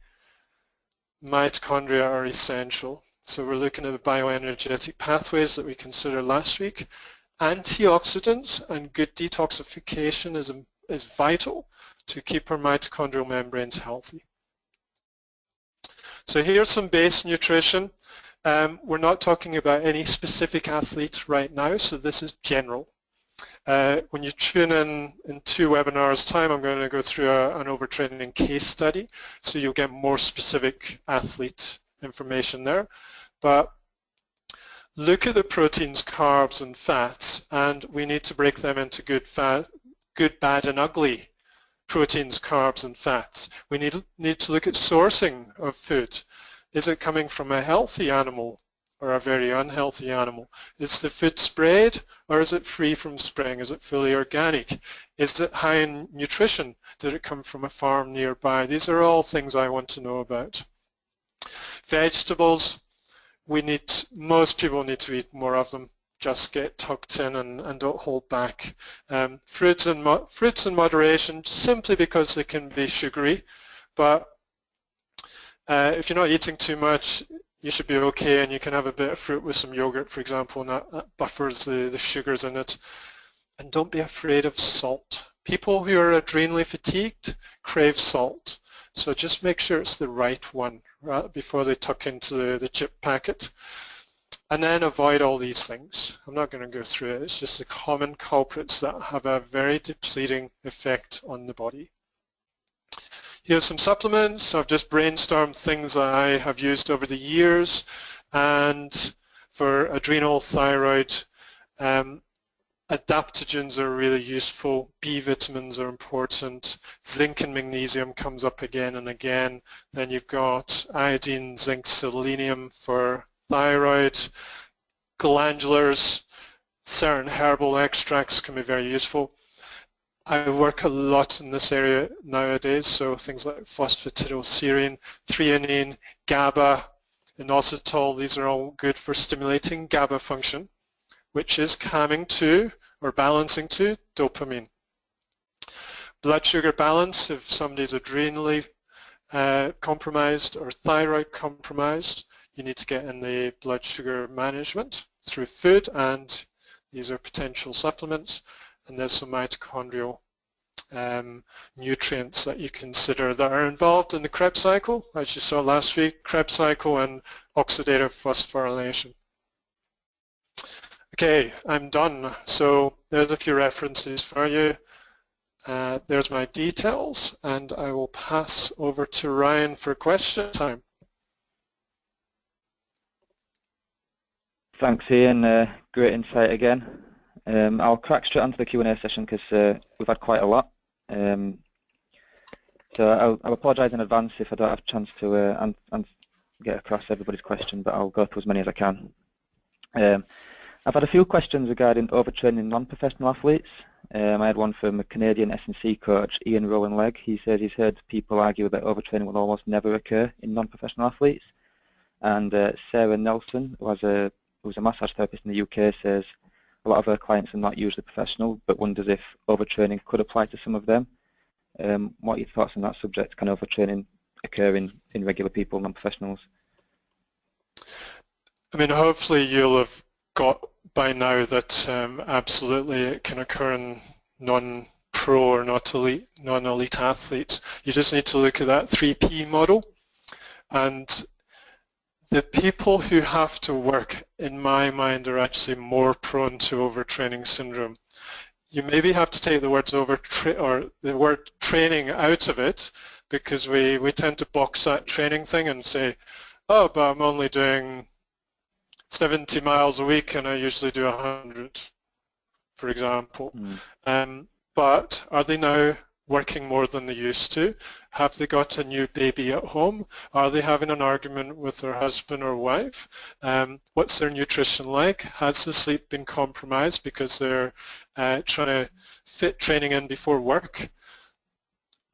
mitochondria are essential. So we're looking at the bioenergetic pathways that we considered last week. Antioxidants and good detoxification is vital to keep our mitochondrial membranes healthy. So here's some base nutrition. We're not talking about any specific athlete right now, so this is general. When you tune in 2 webinars time, I'm going to go through an overtraining case study, so you'll get more specific athlete information there. But look at the proteins, carbs, and fats, and we need to break them into good, bad, and ugly proteins, carbs, and fats. We need to look at sourcing of food. Is it coming from a healthy animal or a very unhealthy animal? Is the food sprayed or is it free from spraying? Is it fully organic? Is it high in nutrition? Did it come from a farm nearby? These are all things I want to know about. Vegetables. Most people need to eat more of them. Just get tucked in and don't hold back. Fruits in moderation, simply because they can be sugary. But if you're not eating too much, you should be okay, and you can have a bit of fruit with some yogurt, for example, and that buffers the sugars in it. And don't be afraid of salt. People who are adrenally fatigued crave salt, so just make sure it's the right one right before they tuck into the chip packet. And then avoid all these things. I'm not going to go through it. It's just the common culprits that have a very depleting effect on the body. Here's some supplements. I've just brainstormed things that I have used over the years. And for adrenal, thyroid, adaptogens are really useful. B vitamins are important. Zinc and magnesium comes up again and again. Then you've got iodine, zinc, selenium for thyroid. Glandulars, certain herbal extracts can be very useful. I work a lot in this area nowadays, so things like phosphatidylserine, threonine, GABA, inositol, these are all good for stimulating GABA function, which is calming to, or balancing to, dopamine. Blood sugar balance, if somebody's adrenally compromised or thyroid compromised, you need to get in the blood sugar management through food, and these are potential supplements. And there's some mitochondrial nutrients that you consider that are involved in the Krebs cycle, as you saw last week, Krebs cycle and oxidative phosphorylation. Okay, I'm done. So there's a few references for you. There's my details, and I will pass over to Ryan for question time. Thanks, Ian. Great insight again. I'll crack straight onto the Q&A session because we've had quite a lot. So I'll apologise in advance if I don't have a chance to get across everybody's question, but I'll go through as many as I can. I've had a few questions regarding overtraining non-professional athletes. I had one from a Canadian S&C coach, Ian Rowan-Legg. He says he's heard people argue that overtraining will almost never occur in non-professional athletes. And Sarah Nelson, who's a massage therapist in the UK, says a lot of her clients are not usually professional, but wonders if overtraining could apply to some of them. What are your thoughts on that subject? Can overtraining occur in regular people, non-professionals? I mean, hopefully you'll have got by now that absolutely it can occur in non-pro or non-elite athletes. You just need to look at that 3P model, and the people who have to work, in my mind, are actually more prone to overtraining syndrome. You maybe have to take the words the word training out of it, because we tend to box that training thing and say, oh, but I'm only doing 70 miles a week and I usually do 100, for example. But are they now working more than they used to? Have they got a new baby at home? Are they having an argument with their husband or wife? What's their nutrition like? Has the sleep been compromised because they're trying to fit training in before work?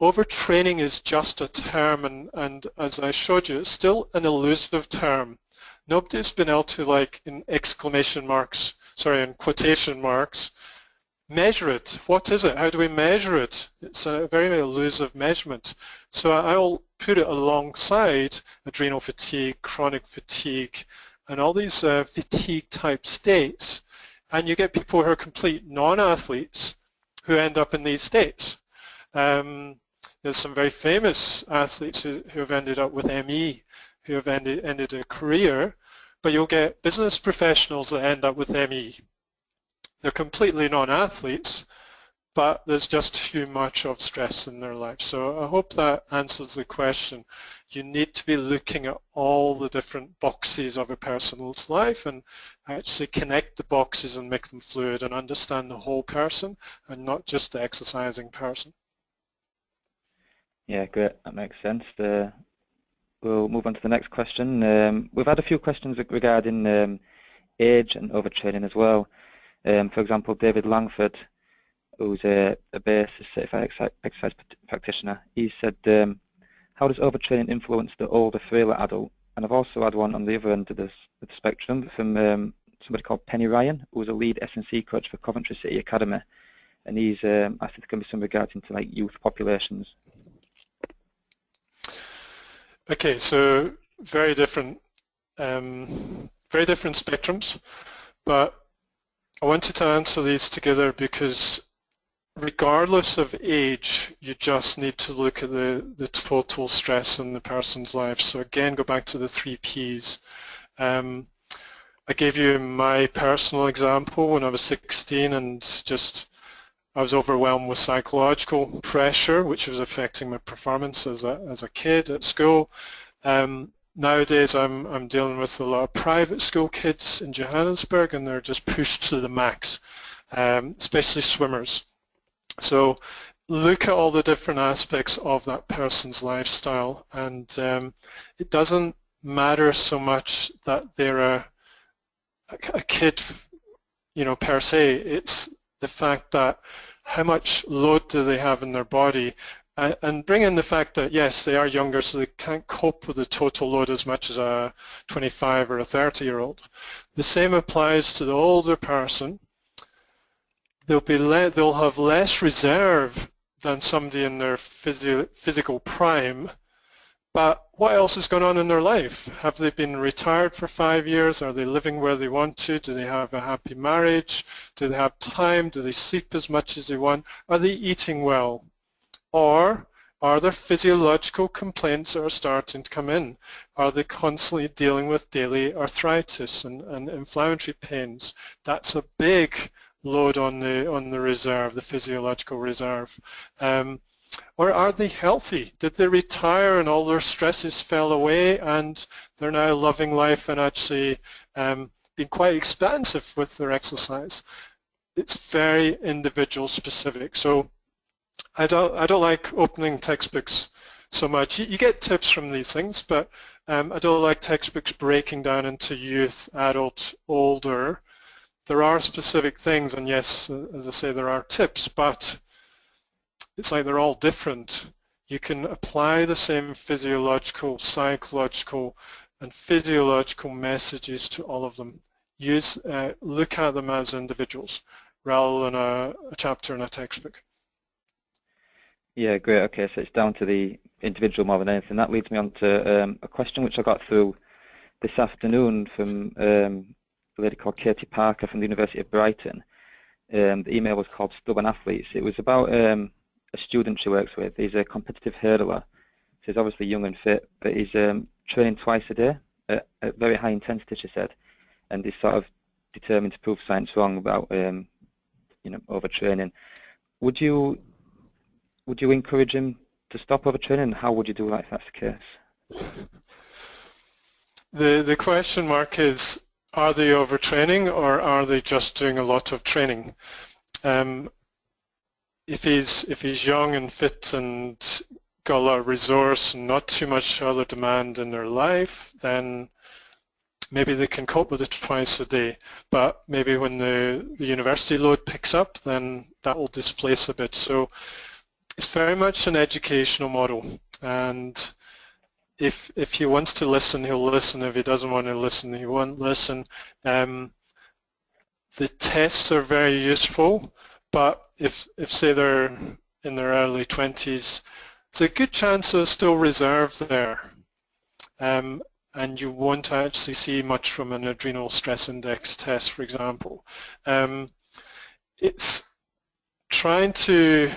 Overtraining is just a term, and as I showed you, it's still an elusive term. Nobody's been able to, like, in quotation marks, measure it. What is it? How do we measure it? It's a very elusive measurement. So I'll put it alongside adrenal fatigue, chronic fatigue, and all these fatigue type states. And you get people who are complete non-athletes who end up in these states. There's some very famous athletes who have ended up with ME, who have ended a career, but you'll get business professionals that end up with ME. They're completely non-athletes, but there's just too much of stress in their life. So I hope that answers the question. You need to be looking at all the different boxes of a person's life and actually connect the boxes and make them fluid and understand the whole person and not just the exercising person. Yeah, great. That makes sense. We'll move on to the next question. We've had a few questions regarding age and overtraining as well. For example, David Langford, who's a BASIS certified exercise practitioner, he said, how does overtraining influence the older, frailer adult? And I've also had one on the other end of the spectrum from somebody called Penny Ryan, who's a lead S&C coach for Coventry City Academy, and he's asked if there can be some regards into like youth populations. Okay, so very different very different spectrums, but I wanted to answer these together because regardless of age, you just need to look at the total stress in the person's life. So again, go back to the 3 Ps. I gave you my personal example when I was 16 and I was overwhelmed with psychological pressure, which was affecting my performance as a kid at school. Nowadays, I'm dealing with a lot of private school kids in Johannesburg, and they're just pushed to the max, especially swimmers. So look at all the different aspects of that person's lifestyle, and it doesn't matter so much that they're a kid, per se. It's the fact that how much load do they have in their body, and bring in the fact that yes, they are younger, so they can't cope with the total load as much as a 25 or a 30-year-old. The same applies to the older person. They'll have less reserve than somebody in their physical prime. But what else is going on in their life? Have they been retired for 5 years? Are they living where they want to? Do they have a happy marriage? Do they have time? Do they sleep as much as they want? Are they eating well? Or are there physiological complaints that are starting to come in? Are they constantly dealing with daily arthritis and inflammatory pains? That's a big load on the reserve, the physiological reserve. Or are they healthy? Did they retire and all their stresses fell away and they're now loving life and actually being quite expansive with their exercise? It's very individual specific. So I don't like opening textbooks so much. You get tips from these things, but I don't like textbooks breaking down into youth, adult, older. There are specific things, and yes, as I say, there are tips, but it's like they're all different. You can apply the same physiological, psychological, and physiological messages to all of them. Look at them as individuals rather than a chapter in a textbook. Yeah, great. Okay, so it's down to the individual more than anything. That leads me on to a question which I got through this afternoon from a lady called Katie Parker from the University of Brighton. The email was called Stubborn Athletes. It was about a student she works with. He's a competitive hurdler. So he's obviously young and fit, but he's training twice a day at very high intensity, she said. And he's sort of determined to prove science wrong about overtraining. Would you encourage him to stop overtraining, and how would you do that if that's the case? The question mark is, are they overtraining or are they just doing a lot of training? If he's young and fit and got a lot of resource and not too much other demand in their life, then maybe they can cope with it twice a day. But maybe when the university load picks up, then that will displace a bit. So it's very much an educational model, and if he wants to listen, he'll listen. If he doesn't want to listen, he won't listen. The tests are very useful, but if say they're in their early 20s, there's a good chance there's still reserve there, and you won't actually see much from an adrenal stress index test, for example. It's trying to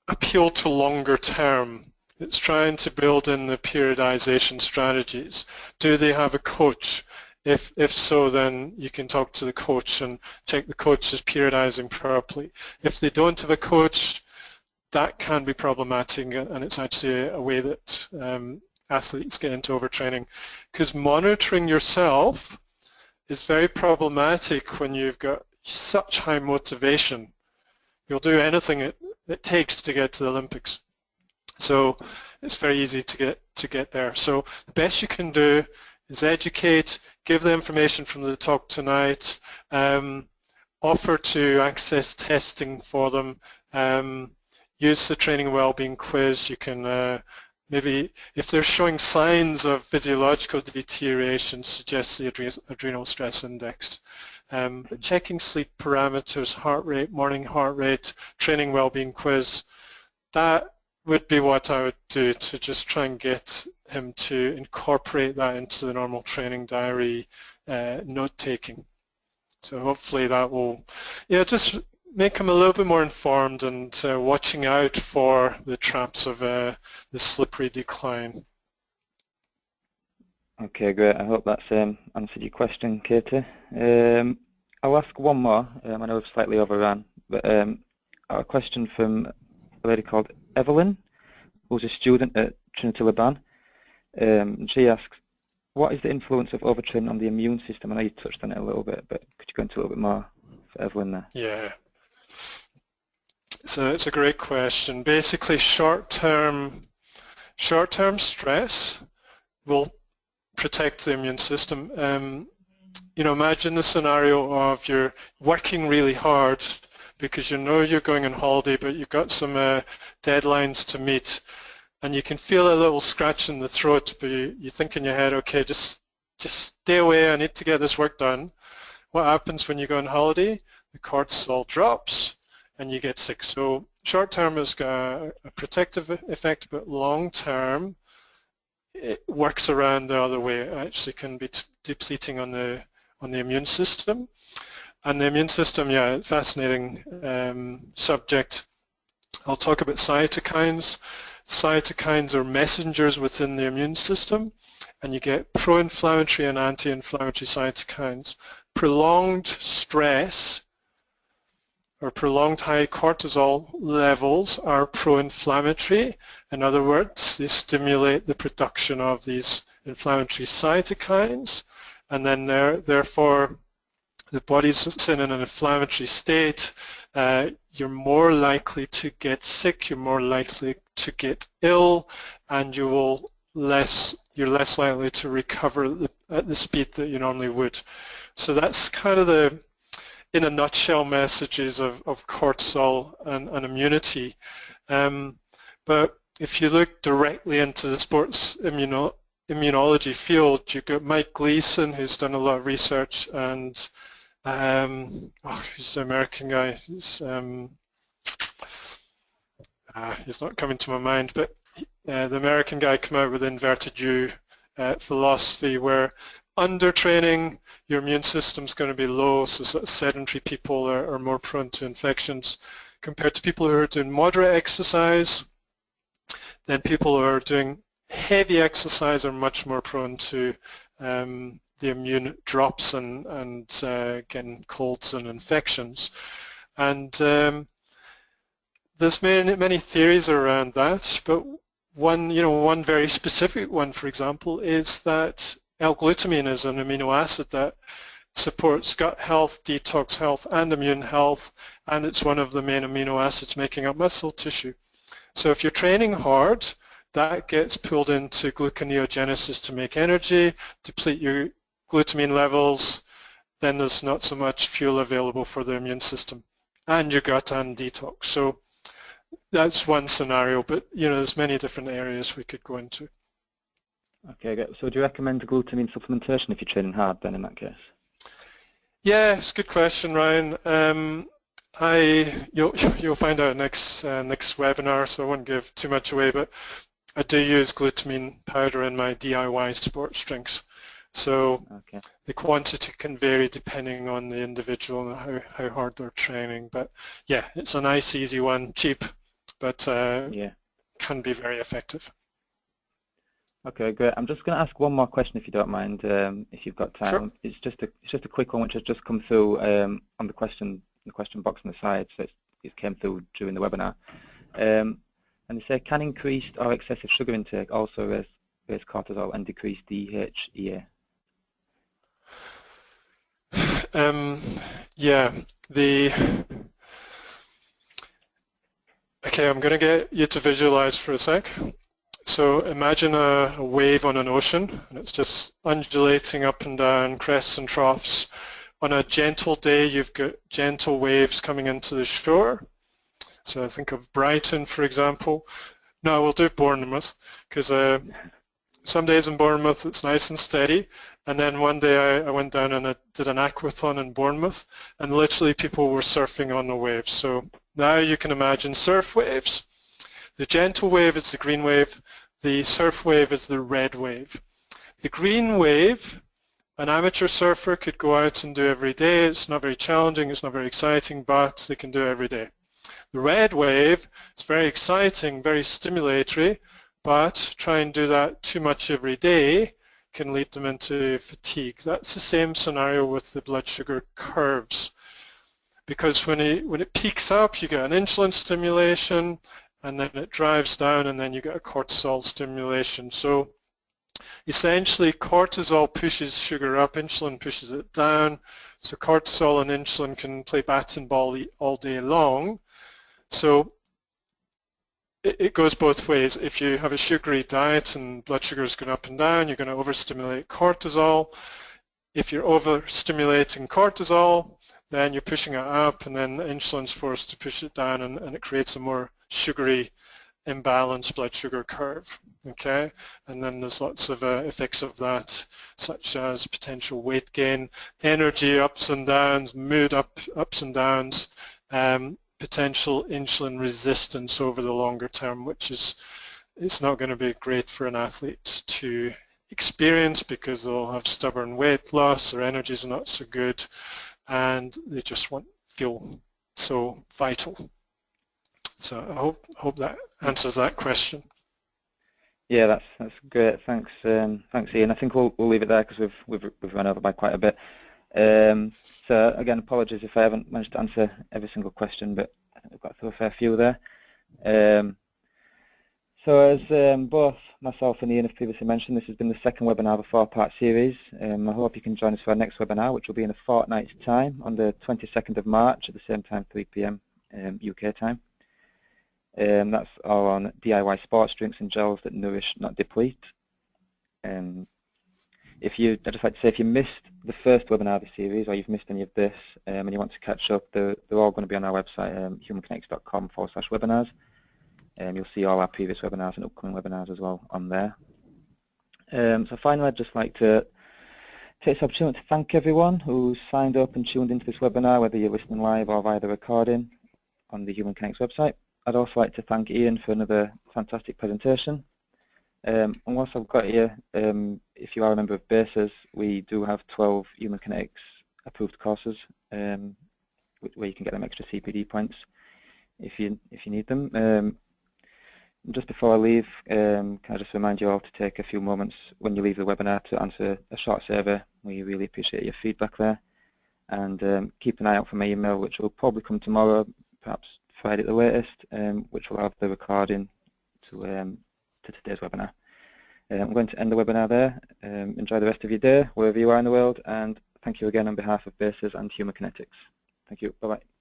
appeal to longer term. It's trying to build in the periodization strategies. Do they have a coach? If so, then you can talk to the coach and check the coach is periodizing properly. If they don't have a coach, that can be problematic, and it's actually a way that athletes get into overtraining, because monitoring yourself is very problematic when you've got such high motivation. You'll do anything it takes to get to the Olympics. So it's very easy to get there. So the best you can do is educate, give the information from the talk tonight, offer to access testing for them, use the training well-being quiz. You can maybe, if they're showing signs of physiological deterioration, suggest the adrenal stress index. Checking sleep parameters, heart rate, morning heart rate, training well-being quiz, that would be what I would do to just try and get him to incorporate that into the normal training diary note-taking. So hopefully that will, just make him a little bit more informed and watching out for the traps of the slippery decline. Okay, great. I hope that's answered your question, Katie. I'll ask one more. I know I've slightly overrun, but a question from a lady called Evelyn, who's a student at Trinity Laban. She asks, what is the influence of overtraining on the immune system? I know you touched on it a little bit, but could you go into a little bit more for Evelyn there? Yeah. So it's a great question. Basically, short-term stress will protect the immune system. Imagine the scenario of you're working really hard because you know you're going on holiday, but you've got some deadlines to meet, and you can feel a little scratch in the throat, but you think in your head, okay, just stay away, I need to get this work done. What happens when you go on holiday? The cortisol drops and you get sick. So short-term has got a protective effect, but long-term it works around the other way. It actually can be depleting on the immune system. And the immune system, yeah, fascinating subject. I'll talk about cytokines. Cytokines are messengers within the immune system, and you get pro-inflammatory and anti-inflammatory cytokines. Prolonged stress or prolonged high cortisol levels are pro-inflammatory. In other words, they stimulate the production of these inflammatory cytokines, and then therefore the body's in an inflammatory state. You're more likely to get sick, you're more likely to get ill, and you're less likely to recover at the speed that you normally would. So that's kind of the, in a nutshell, messages of cortisol and immunity. But if you look directly into the sports immunology field, you've got Mike Gleason, who's done a lot of research, and he's the American guy. He's not coming to my mind, but the American guy came out with inverted U philosophy, where under training your immune system's going to be low, so sort of sedentary people are more prone to infections compared to people who are doing moderate exercise. Then people who are doing heavy exercise are much more prone to the immune drops and getting colds and infections. And there's many theories around that, but one very specific one, for example, is that L-glutamine is an amino acid that supports gut health, detox health, and immune health, and it's one of the main amino acids making up muscle tissue. So if you're training hard, that gets pulled into gluconeogenesis to make energy, deplete your glutamine levels, then there's not so much fuel available for the immune system and your gut and detox. So that's one scenario, but there's many different areas we could go into. Okay, good. So do you recommend glutamine supplementation if you're training hard then in that case? Yeah, it's a good question, Ryan. You'll find out next webinar, so I won't give too much away, but I do use glutamine powder in my DIY sports drinks. So okay. The quantity can vary depending on the individual and how hard they're training. But yeah, it's a nice, easy one, cheap, but can be very effective. Okay, great. I'm just going to ask one more question if you don't mind, if you've got time. Sure. It's just a quick one which has just come through on the question box on the side, so it came through during the webinar. And they say, can increased or excessive sugar intake also raise cortisol and decrease DHEA? Yeah, okay, I'm going to get you to visualize for a sec. So imagine a wave on an ocean, and it's just undulating up and down, crests and troughs. On a gentle day, you've got gentle waves coming into the shore. So I think of Brighton, for example. No, we'll do Bournemouth, because some days in Bournemouth it's nice and steady, and then one day I went down and I did an aquathon in Bournemouth, and literally people were surfing on the waves. So now you can imagine surf waves. The gentle wave is the green wave, The surf wave is the red wave. The green wave, an amateur surfer could go out and do every day. It's not very challenging, it's not very exciting, but they can do it every day. The red wave is very exciting, very stimulatory, but try and do that too much every day can lead them into fatigue. That's the same scenario with the blood sugar curves, because when it peaks up, you get an insulin stimulation, and then it drives down, and then you get a cortisol stimulation. So essentially, cortisol pushes sugar up, insulin pushes it down. So cortisol and insulin can play bat and ball all day long. So it goes both ways. If you have a sugary diet and blood sugar is going up and down, you're going to overstimulate cortisol. If you're overstimulating cortisol, then you're pushing it up, and then the insulin's forced to push it down, and it creates a more sugary, imbalanced blood sugar curve. Okay, and then there's lots of effects of that, such as potential weight gain, energy ups and downs, mood ups and downs, potential insulin resistance over the longer term, which is, it's not going to be great for an athlete to experience, because they'll have stubborn weight loss, their energies are not so good, and they just won't feel so vital. So I hope that answers that question. Yeah, that's great. Thanks, thanks, Ian. I think we'll leave it there because we've run over by quite a bit. So again, apologies if I haven't managed to answer every single question, but I've got through a fair few there. So as both myself and Ian have previously mentioned, this has been the second webinar of a 4-part series. I hope you can join us for our next webinar, which will be in a fortnight's time on the 22nd of March at the same time, 3 p.m. UK time. That's all on DIY sports drinks and gels that nourish, not deplete. I'd just like to say, if you missed the first webinar of the series, or you've missed any of this, and you want to catch up, they're all going to be on our website, humankinetics.com/webinars. You'll see all our previous webinars and upcoming webinars as well on there. So finally, I'd just like to take this opportunity to thank everyone who's signed up and tuned into this webinar, whether you're listening live or via the recording on the Human Kinetics website. I'd also like to thank Ian for another fantastic presentation. And whilst I've got you, if you are a member of BASES, we do have 12 Human Kinetics approved courses where you can get them extra CPD points if you need them. Just before I leave, can I just remind you all to take a few moments when you leave the webinar to answer a short survey. We really appreciate your feedback there. And keep an eye out for my email, which will probably come tomorrow, perhaps Friday at the latest, which will have the recording to today's webinar. I'm going to end the webinar there. Enjoy the rest of your day, wherever you are in the world, and thank you again on behalf of BASES and Human Kinetics. Thank you. Bye-bye.